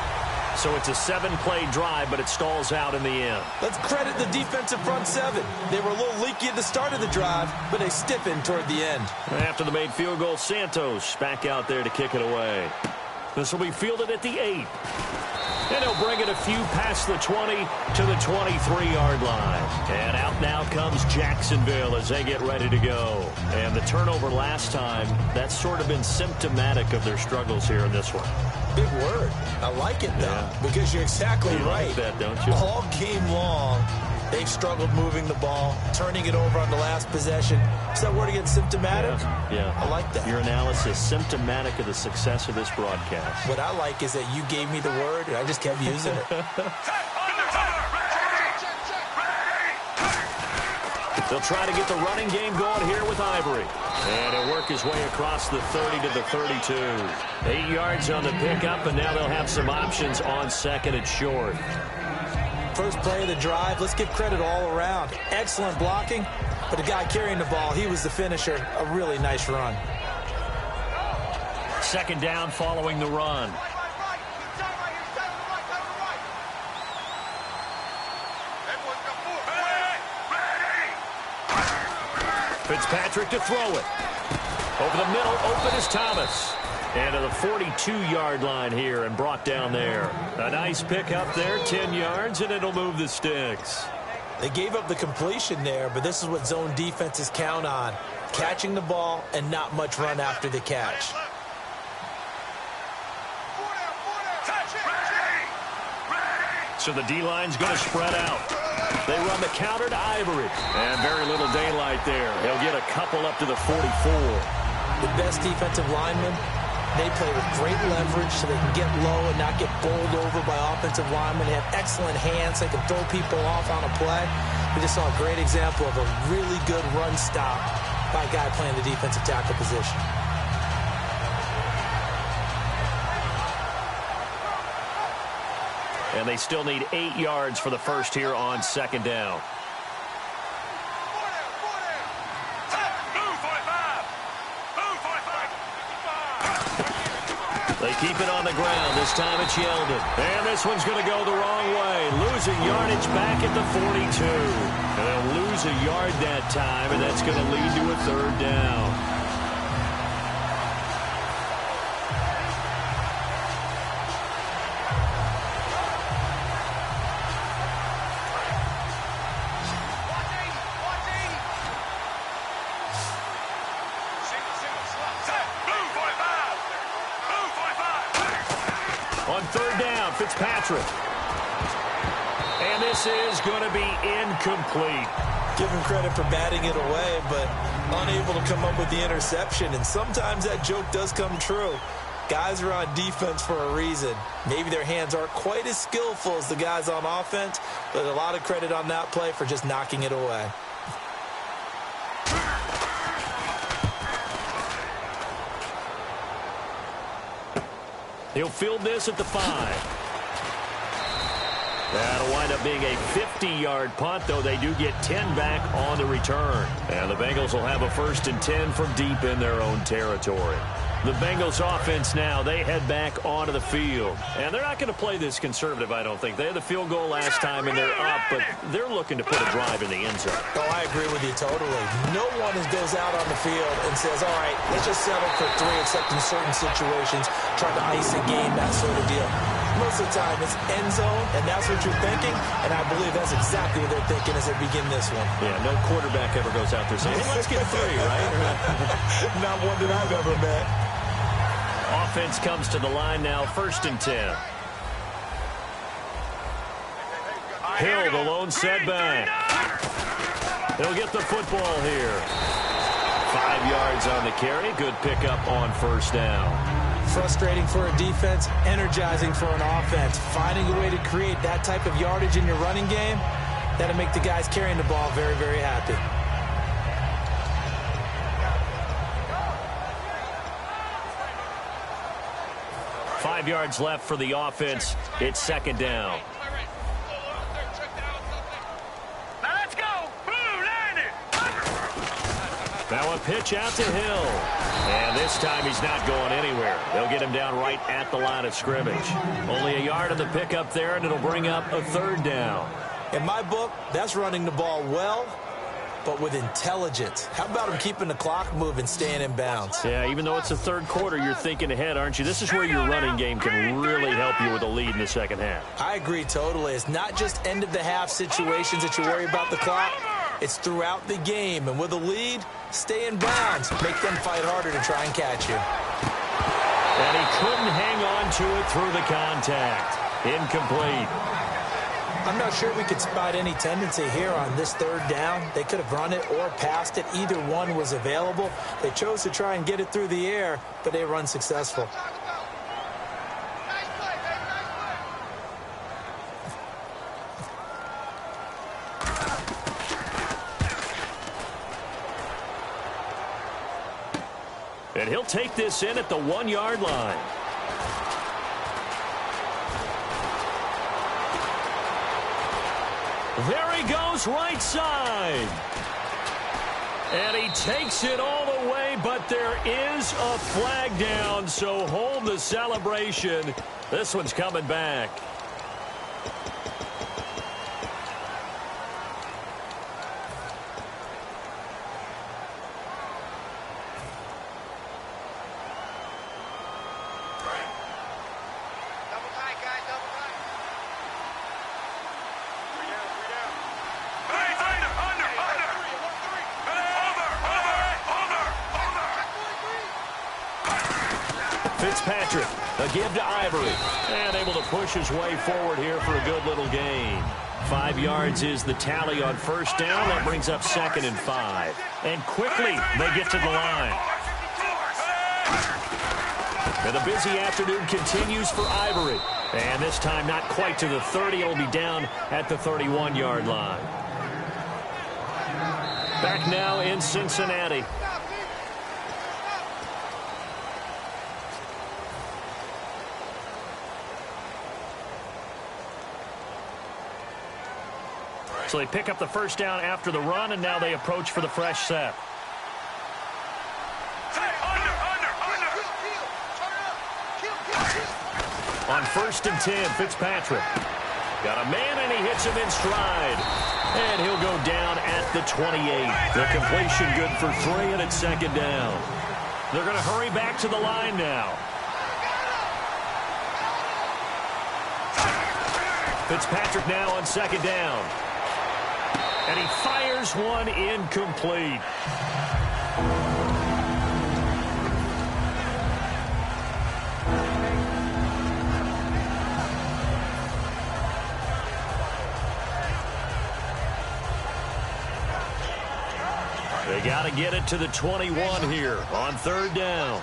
So it's a 7-play drive, but it stalls out in the end. Let's credit the defensive front seven. They were a little leaky at the start of the drive, but they stiffened toward the end. After the made field goal, Santos back out there to kick it away. This will be fielded at the 8. And he'll bring it a few past the 20 to the 23-yard line. And out now comes Jacksonville as they get ready to go. And the turnover last time, that's sort of been symptomatic of their struggles here in this one. Big word. I like it, though, because you're exactly right. Like that, don't you? All game long, they've struggled moving the ball, turning it over on the last possession. Is that word again, symptomatic? Yeah. I like that. Your analysis, symptomatic of the success of this broadcast. What I like is that you gave me the word, and I just kept using it. They'll try to get the running game going here with Ivory. And he'll work his way across the 30 to the 32. 8 yards on the pickup, and now they'll have some options on second and short. First play of the drive, let's give credit all around. Excellent blocking, but the guy carrying the ball, he was the finisher. A really nice run. Second down following the run. Fitzpatrick to throw it. Over the middle, open is Thomas. And to the 42-yard line here and brought down there. A nice pick up there, 10 yards, and it'll move the sticks. They gave up the completion there, but this is what zone defenses count on. Catching the ball and not much run after the catch. So the D-line's going to spread out. They run the counter to Ivory. And very little daylight there. He'll get a couple up to the 44. The best defensive linemen, they play with great leverage so they can get low and not get bowled over by offensive linemen. They have excellent hands. They can throw people off on a play. We just saw a great example of a really good run stop by a guy playing the defensive tackle position. And they still need 8 yards for the first here on second down. They keep it on the ground. This time it's Yeldon. And this one's going to go the wrong way. Losing yardage back at the 42. And they'll lose a yard that time, and that's going to lead to a third down. On third down, Fitzpatrick. And this is going to be incomplete. Give him credit for batting it away, but unable to come up with the interception. And sometimes that joke does come true. Guys are on defense for a reason. Maybe their hands aren't quite as skillful as the guys on offense, but a lot of credit on that play for just knocking it away. He'll field this at the 5. That'll wind up being a 50-yard punt, though they do get 10 back on the return. And the Bengals will have a 1st and 10 from deep in their own territory. The Bengals offense now, they head back onto the field. And they're not going to play this conservative, I don't think. They had the field goal last time, and they're up, but they're looking to put a drive in the end zone. Oh, I agree with you totally. No one goes out on the field and says, all right, let's just settle for 3, except in certain situations, trying to ice a game, that sort of deal. Most of the time, it's end zone, and that's what you're thinking, and I believe that's exactly what they're thinking as they begin this one. Yeah, no quarterback ever goes out there saying, hey, let's get 3, right? Not one that I've ever met. Offense comes to the line now, 1st and 10. Hill, the lone setback. He'll get the football here. 5 yards on the carry. Good pickup on 1st down. Frustrating for a defense, energizing for an offense. Finding a way to create that type of yardage in your running game, that'll make the guys carrying the ball very, very happy. Five yards left for the offense. It's 2nd down. Now let's go. Now a pitch out to Hill. And this time he's not going anywhere. They'll get him down right at the line of scrimmage. Only a yard on the pickup there, and it'll bring up a 3rd down. In my book, that's running the ball well, but with intelligence. How about him keeping the clock moving, staying in bounds? Yeah, even though it's the 3rd quarter, you're thinking ahead, aren't you? This is where your running game can really help you with a lead in the 2nd half. I agree totally. It's not just end-of-the-half situations that you worry about the clock. It's throughout the game. And with a lead, stay in bounds. Make them fight harder to try and catch you. And he couldn't hang on to it through the contact. Incomplete. I'm not sure we could spot any tendency here on this 3rd down. They could have run it or passed it. Either one was available. They chose to try and get it through the air, but they were unsuccessful. And he'll take this in at the 1-yard line. There he goes, right side. And he takes it all the way, but there is a flag down, so hold the celebration. This one's coming back. Fitzpatrick, a give to Ivory. And able to push his way forward here for a good little gain. 5 yards is the tally on 1st down. That brings up 2nd and 5. And quickly, they get to the line. And the busy afternoon continues for Ivory. And this time not quite to the 30. It'll be down at the 31-yard line. Back now in Cincinnati. So they pick up the 1st down after the run, and now they approach for the fresh set. On 1st and 10, Fitzpatrick. Got a man, and he hits him in stride. And he'll go down at the 28. The completion good for 3, and it's 2nd down. They're going to hurry back to the line now. Fitzpatrick now on 2nd down. And he fires one incomplete. They got to get it to the 21 here on 3rd down.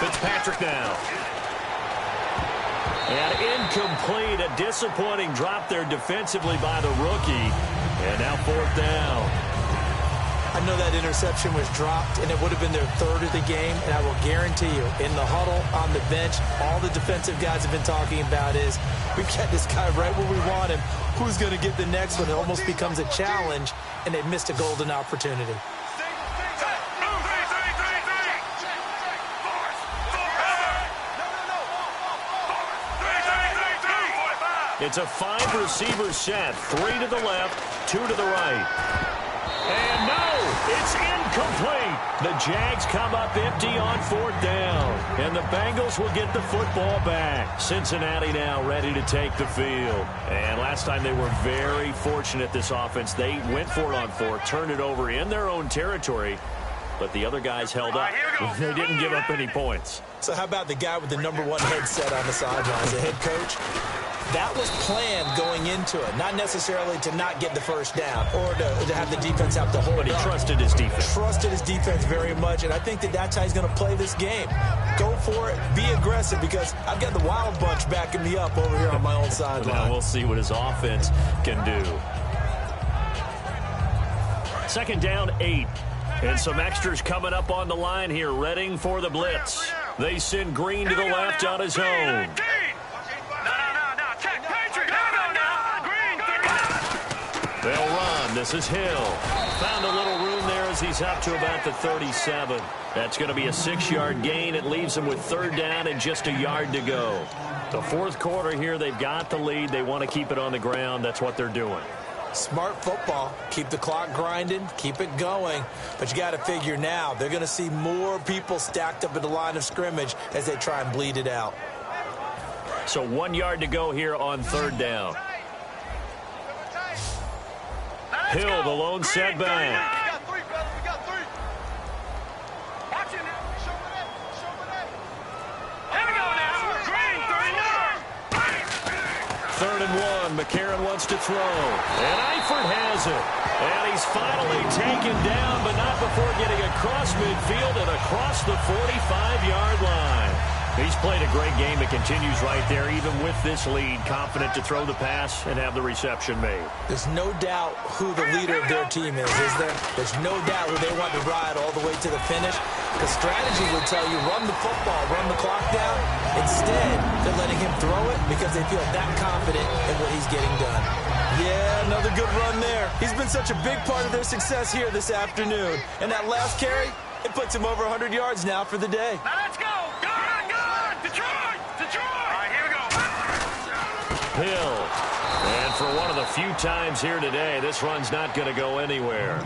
Fitzpatrick now. And incomplete. A disappointing drop there defensively by the rookie. And now 4th down. I know that interception was dropped, and it would have been their 3rd of the game, and I will guarantee you, in the huddle, on the bench, all the defensive guys have been talking about is, we've got this guy right where we want him. Who's going to get the next one? It almost becomes a challenge, and they missed a golden opportunity. It's a 5-receiver set. 3 to the left, 2 to the right. And no, it's incomplete. The Jags come up empty on 4th down. And the Bengals will get the football back. Cincinnati now ready to take the field. And last time they were very fortunate, this offense. They went for it on 4th, turned it over in their own territory. But the other guys held up. They didn't give up any points. So how about the guy with the #1 headset on the sidelines, the head coach? That was planned going into it, not necessarily to not get the first down or to have the defense have to hold But he up. trusted his defense. Trusted his defense very much, and I think that's how he's going to play this game. Go for it. Be aggressive, because I've got the Wild Bunch backing me up over here on my own sideline. Now we'll see what his offense can do. 2nd down, 8. And some extras coming up on the line here, readying for the blitz. They send Green to the left on his own. They'll run. This is Hill. Found a little room there as he's up to about the 37. That's going to be a 6-yard gain. It leaves them with 3rd down and just a yard to go. The 4th quarter here, they've got the lead. They want to keep it on the ground. That's what they're doing. Smart football. Keep the clock grinding. Keep it going. But you got to figure now, they're going to see more people stacked up at the line of scrimmage as they try and bleed it out. So 1 yard to go here on 3rd down. Hill, the lone setback. Third and 1. McCarron wants to throw. And Eifert has it. And he's finally taken down, but not before getting across midfield and across the 45-yard line. He's played a great game. It continues right there, even with this lead, confident to throw the pass and have the reception made. There's no doubt who the leader of their team is there? There's no doubt who they want to ride all the way to the finish. The strategy would tell you, run the football, run the clock down. Instead, they're letting him throw it because they feel that confident in what he's getting done. Yeah, another good run there. He's been such a big part of their success here this afternoon. And that last carry, it puts him over 100 yards now for the day. Now let's go. Detroit! All right, here we go. Hill. And for one of the few times here today, this run's not going to go anywhere.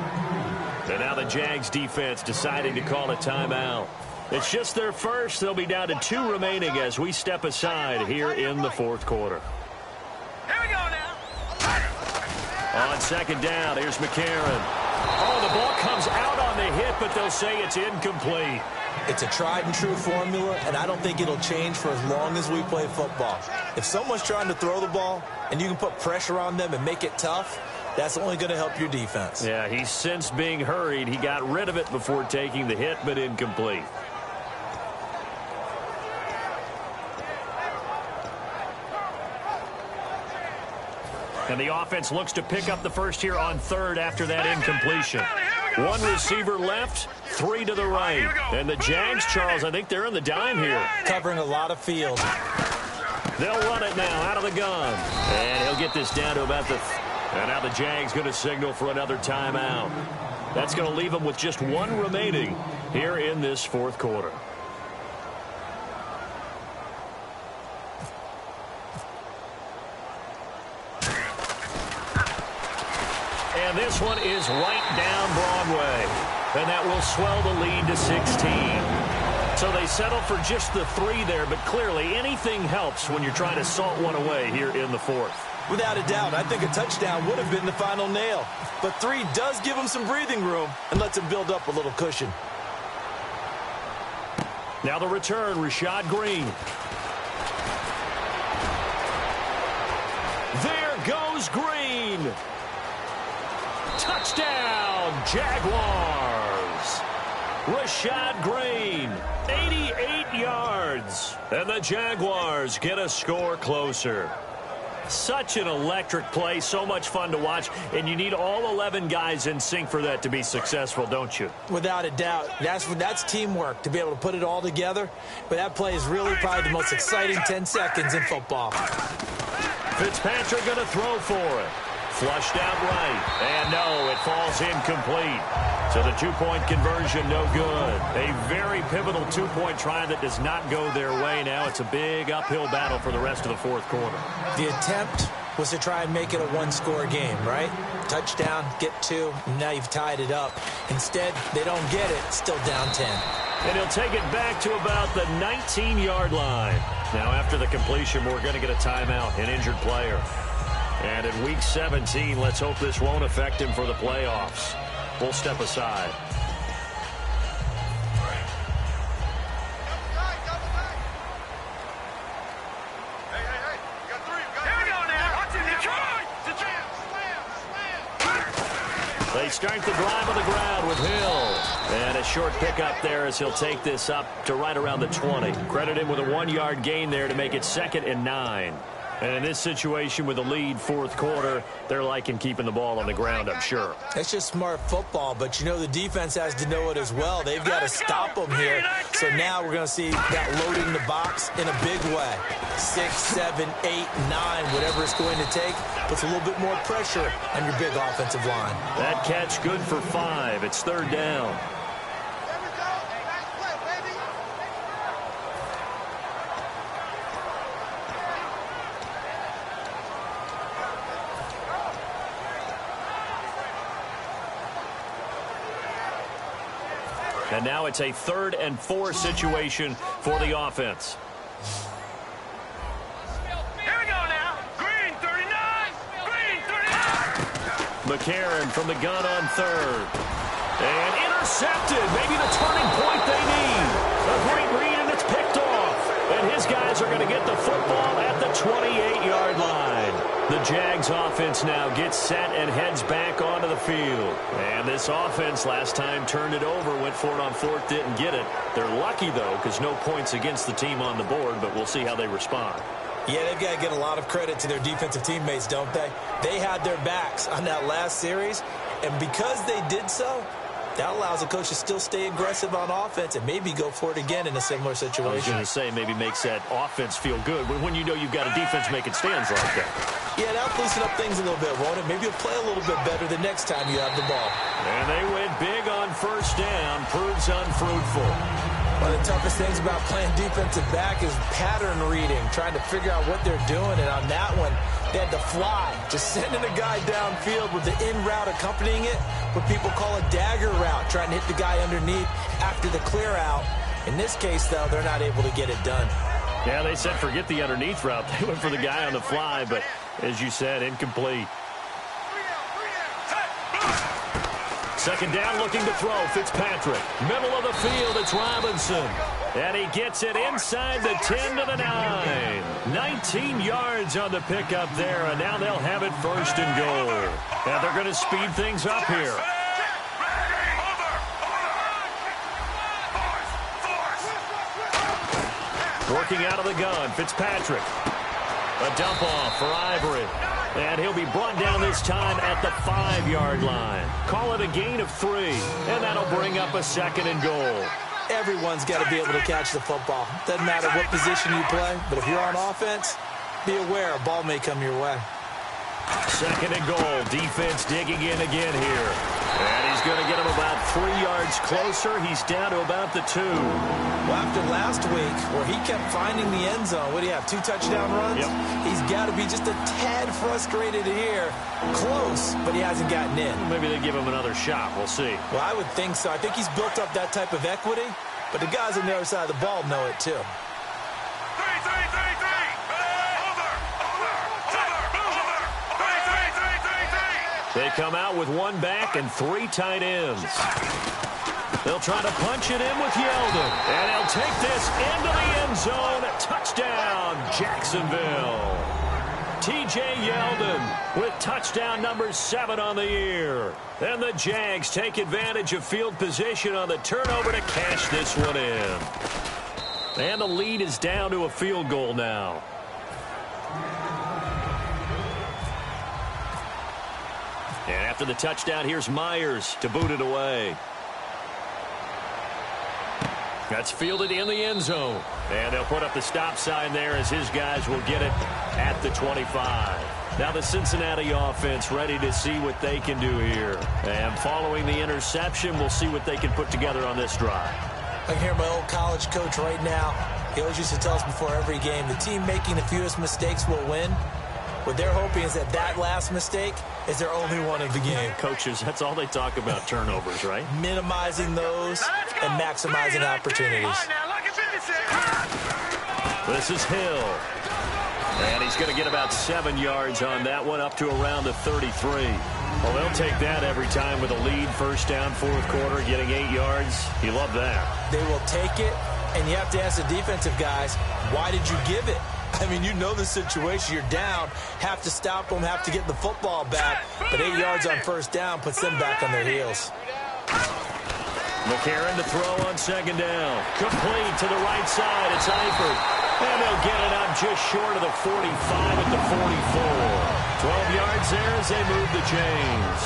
And now the Jags defense deciding to call a timeout. It's just their first. They'll be down to 2 remaining as we step aside here in the 4th quarter. Here we go now. On 2nd down, here's McCarron. Oh, the ball comes out on the hit, but they'll say it's incomplete. It's a tried-and-true formula, and I don't think it'll change for as long as we play football. If someone's trying to throw the ball and you can put pressure on them and make it tough, that's only going to help your defense. Yeah, he's since being hurried. He got rid of it before taking the hit, but incomplete. And the offense looks to pick up the first here on 3rd after that incompletion. 1 receiver left, 3 to the right. And the Jags, Charles, I think they're in the dime here. Covering a lot of field. They'll run it now out of the gun. And he'll get this down to about the... And now the Jags going to signal for another timeout. That's going to leave them with just 1 remaining here in this 4th quarter. And this one is right down Broadway. And that will swell the lead to 16. So they settle for just the 3 there, but clearly anything helps when you're trying to salt one away here in the 4th. Without a doubt, I think a touchdown would have been the final nail. But 3 does give him some breathing room and lets him build up a little cushion. Now the return, Rashad Green. There goes Green. Touchdown, Jaguars. Rashad Green, 88 yards. And the Jaguars get a score closer. Such an electric play, so much fun to watch, and you need all 11 guys in sync for that to be successful, don't you? Without a doubt. That's teamwork, to be able to put it all together. But that play is really probably the most exciting 10 seconds in football. Fitzpatrick going to throw for it. Flushed out right. And no, it falls incomplete. So the 2-point conversion, no good. A very pivotal 2-point try that does not go their way. Now it's a big uphill battle for the rest of the 4th quarter. The attempt was to try and make it a one-score game, right? Touchdown, get 2, and now you've tied it up. Instead, they don't get it, still down 10. And he'll take it back to about the 19-yard line. Now, after the completion, we're going to get a timeout, an injured player. And in Week 17, let's hope this won't affect him for the playoffs. We'll step aside. They start the drive on the ground with Hill. And a short pickup there as he'll take this up to right around the 20. Credit him with a 1-yard gain there to make it 2nd and 9. And in this situation with the lead fourth quarter, they're liking keeping the ball on the ground, I'm sure. It's just smart football, but you know the defense has to know it as well. They've got to stop them here. So now we're going to see that loading the box in a big way. 6, 7, 8, 9, whatever it's going to take, puts a little bit more pressure on your big offensive line. That catch good for 5. It's 3rd down. And now it's a 3rd and 4 situation for the offense. Here we go now. Green 39. Green 39. McCarron from the gun on 3rd. And intercepted. Maybe the turning point they need. A great read, and it's picked off. And his guys are going to get the football at the 28-yard line. The Jags offense now gets set and heads back onto the field. And this offense last time turned it over, went for it on 4th, didn't get it. They're lucky, though, because no points against the team on the board, but we'll see how they respond. Yeah, they've got to get a lot of credit to their defensive teammates, don't they? They had their backs on that last series, and because they did so, that allows the coach to still stay aggressive on offense and maybe go for it again in a similar situation. I was going to say maybe makes that offense feel good when you know you've got a defense making stands like that. Yeah, that'll loosen up things a little bit, won't it? Maybe you'll play a little bit better the next time you have the ball. And they went big on 1st down, proves unfruitful. One of the toughest things about playing defensive back is pattern reading, trying to figure out what they're doing. And on that one, they had to fly, just sending a guy downfield with the in route accompanying it, what people call a dagger route, trying to hit the guy underneath after the clear out. In this case, though, they're not able to get it done. Yeah, they said forget the underneath route. They went for the guy on the fly, but as you said, incomplete. 2nd down, looking to throw. Fitzpatrick. Middle of the field, it's Robinson. And he gets it inside the 10 to the 9. 19 yards on the pickup there, and now they'll have it 1st and goal. And they're going to speed things up here. Working out of the gun, Fitzpatrick. A dump off for Ivory. And he'll be brought down this time at the 5-yard line. Call it a gain of 3, and that'll bring up a 2nd and goal. Everyone's got to be able to catch the football. Doesn't matter what position you play, but if you're on offense, be aware a ball may come your way. 2nd and goal. Defense digging in again here. And he's going to get him about 3 yards closer. He's down to about the 2. Well, after last week, where he kept finding the end zone, what do you have, 2 touchdown runs? Yep. He's got to be just a tad frustrated here. Close, but he hasn't gotten in. Maybe they give him another shot. We'll see. Well, I would think so. I think he's built up that type of equity, but the guys on the other side of the ball know it too. They come out with 1 back and 3 tight ends. They'll try to punch it in with Yeldon. And he'll take this into the end zone. Touchdown, Jacksonville. T.J. Yeldon with touchdown number 7 on the year. And the Jags take advantage of field position on the turnover to cash this one in. And the lead is down to a field goal now. And after the touchdown, here's Myers to boot it away. That's fielded in the end zone. And they'll put up the stop sign there as his guys will get it at the 25. Now the Cincinnati offense ready to see what they can do here. And following the interception, we'll see what they can put together on this drive. I can hear my old college coach right now. He always used to tell us before every game, the team making the fewest mistakes will win. What they're hoping is that last mistake is their only one of the game. Coaches, that's all they talk about, turnovers, right? Minimizing those and maximizing opportunities. This is Hill. And he's going to get about 7 yards on that one, up to around the 33. Well, they'll take that every time with a lead. First down, fourth quarter, getting 8 yards. You love that. They will take it, and you have to ask the defensive guys, why did you give it? I mean, you know the situation. You're down, have to stop them, have to get the football back. But 8 yards on first down puts them back on their heels. McCarron to throw on second down. Complete to the right side. It's Eifert. And they'll get it up just short of the 45 at the 44. 12 yards there as they move the chains.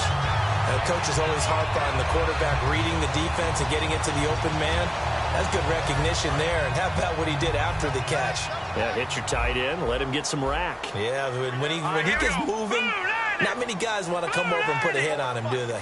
Coaches always harp on the quarterback reading the defense and getting it to the open man. That's good recognition there. And how about what he did after the catch? Yeah, hit your tight end. Let him get some rack. Yeah, when he gets moving, not many guys want to come over and put a hit on him, do they?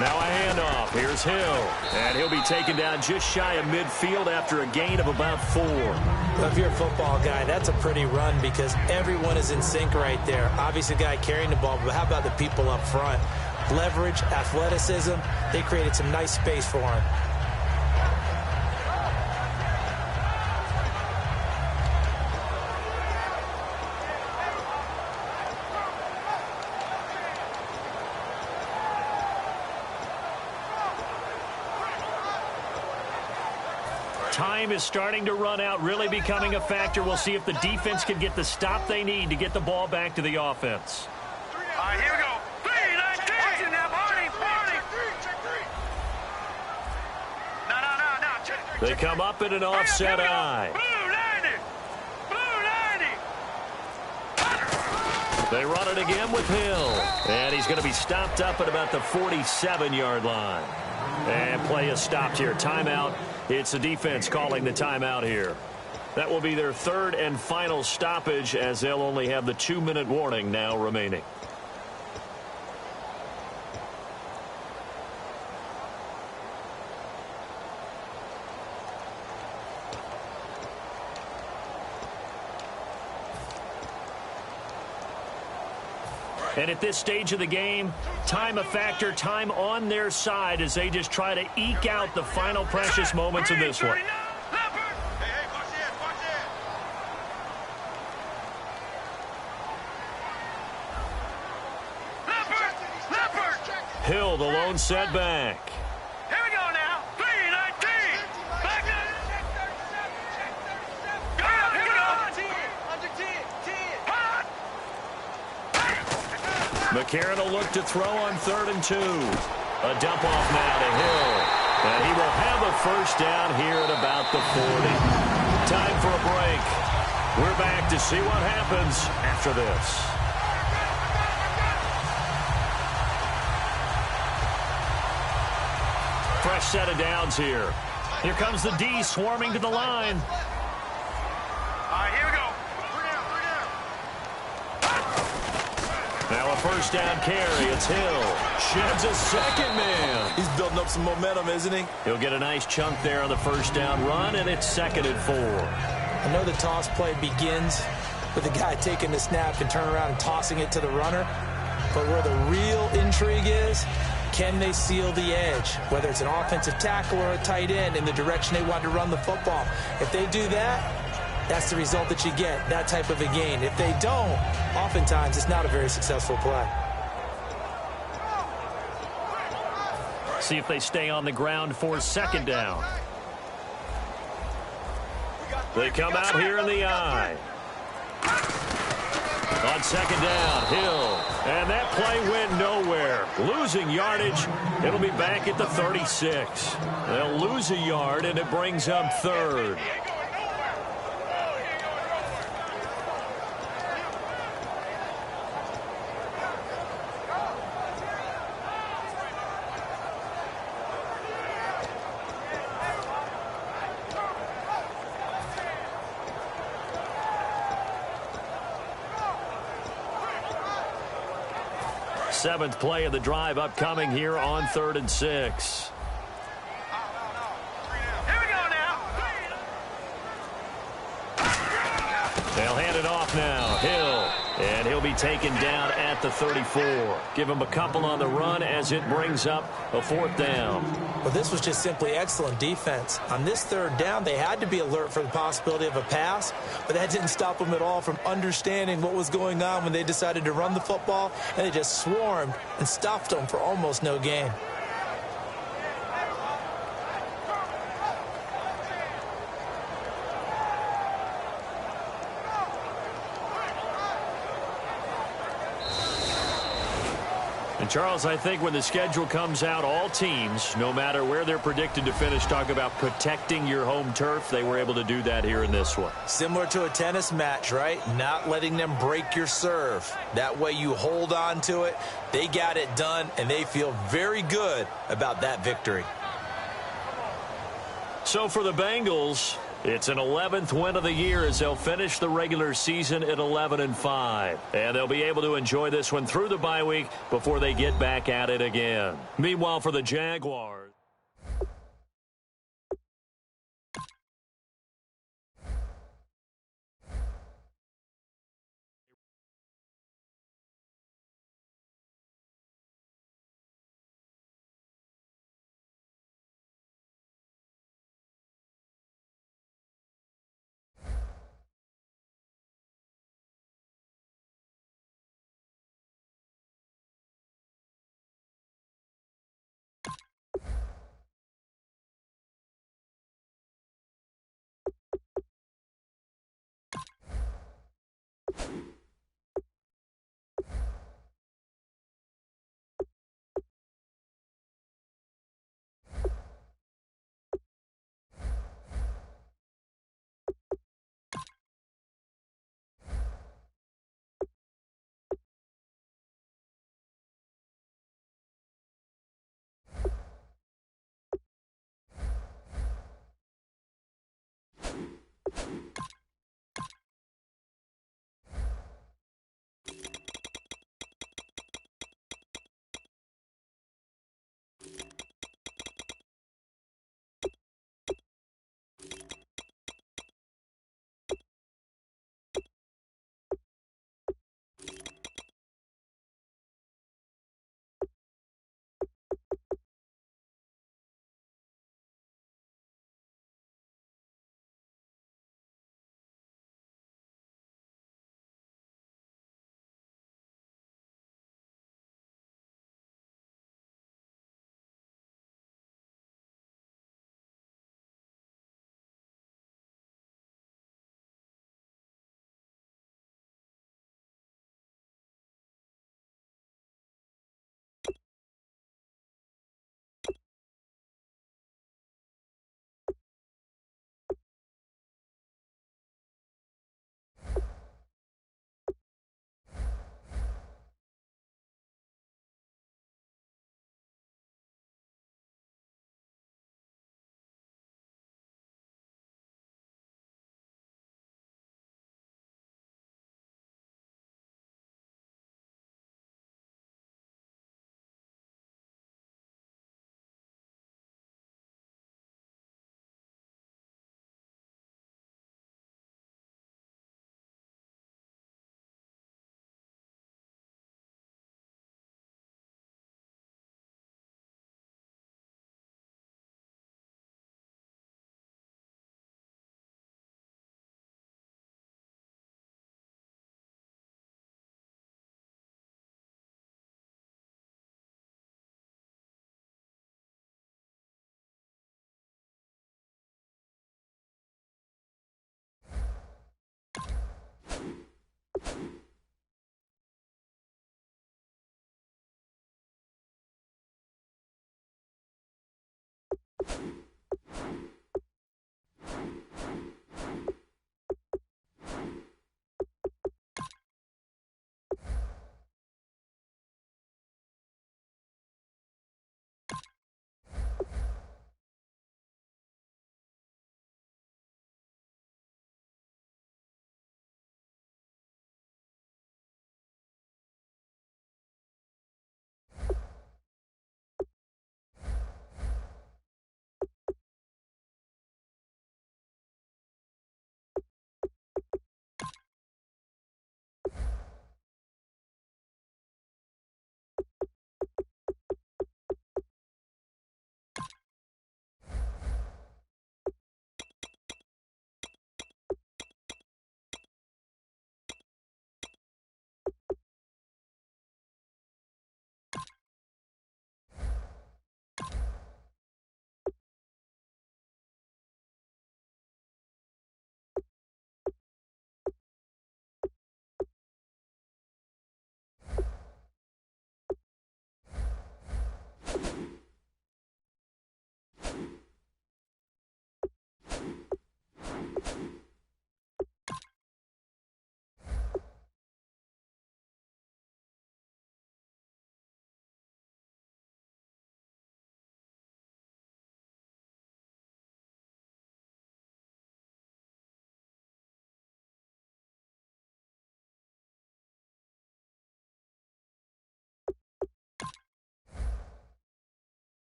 Now a handoff. Here's Hill. And he'll be taken down just shy of midfield after a gain of about 4. Well, if you're a football guy, that's a pretty run because everyone is in sync right there. Obviously, the guy carrying the ball, but how about the people up front? Leverage, athleticism, they created some nice space for him. Time is starting to run out, really becoming a factor. We'll see if the defense can get the stop they need to get the ball back to the offense. All right, here we go. 3-19. No. They come up in an offset eye. They run it again with Hill. And he's going to be stopped up at about the 47-yard line. And play is stopped here. Timeout. It's the defense calling the timeout here. That will be their third and final stoppage as they'll only have the 2-minute warning now remaining. And at this stage of the game, time a factor, time on their side as they just try to eke out the final precious moments of this one. Hill, the lone setback. Here we go now. 3-19. Back up. Here we go. Under 10. McCarron will look to throw on 3rd and 2. A dump off now to Hill. And he will have a first down here at about the 40. Time for a break. We're back to see what happens after this. Fresh set of downs here. Here comes the D swarming to the line. All right, here we go. Now a first down carry. It's Hill. Sheds a second man. He's building up some momentum, isn't he? He'll get a nice chunk there on the first down run, and it's 2nd and 4. I know the toss play begins with the guy taking the snap and turning around and tossing it to the runner. But where the real intrigue is, can they seal the edge, whether it's an offensive tackle or a tight end, in the direction they want to run the football? If they do that, that's the result that you get, that type of a gain. If they don't, oftentimes it's not a very successful play. See if they stay on the ground for 2nd down. They come out here in the eye. On 2nd down, Hill. And that play went nowhere. Losing yardage. It'll be back at the 36. They'll lose a yard, and it brings up 3rd. Seventh play of the drive upcoming here on 3rd and 6. Here we go now. it off now. Hill. And he'll be taken down at the 34. Give him a couple on the run as it brings up a 4th down. Well, this was just simply excellent defense. On this 3rd down, they had to be alert for the possibility of a pass, but that didn't stop them at all from understanding what was going on when they decided to run the football, and they just swarmed and stuffed them for almost no gain. And, Charles, I think when the schedule comes out, all teams, no matter where they're predicted to finish, talk about protecting your home turf. They were able to do that here in this one. Similar to a tennis match, right? Not letting them break your serve. That way you hold on to it. They got it done, and they feel very good about that victory. So for the Bengals, it's an 11th win of the year as they'll finish the regular season at 11-5. And they'll be able to enjoy this one through the bye week before they get back at it again. Meanwhile, for the Jaguars.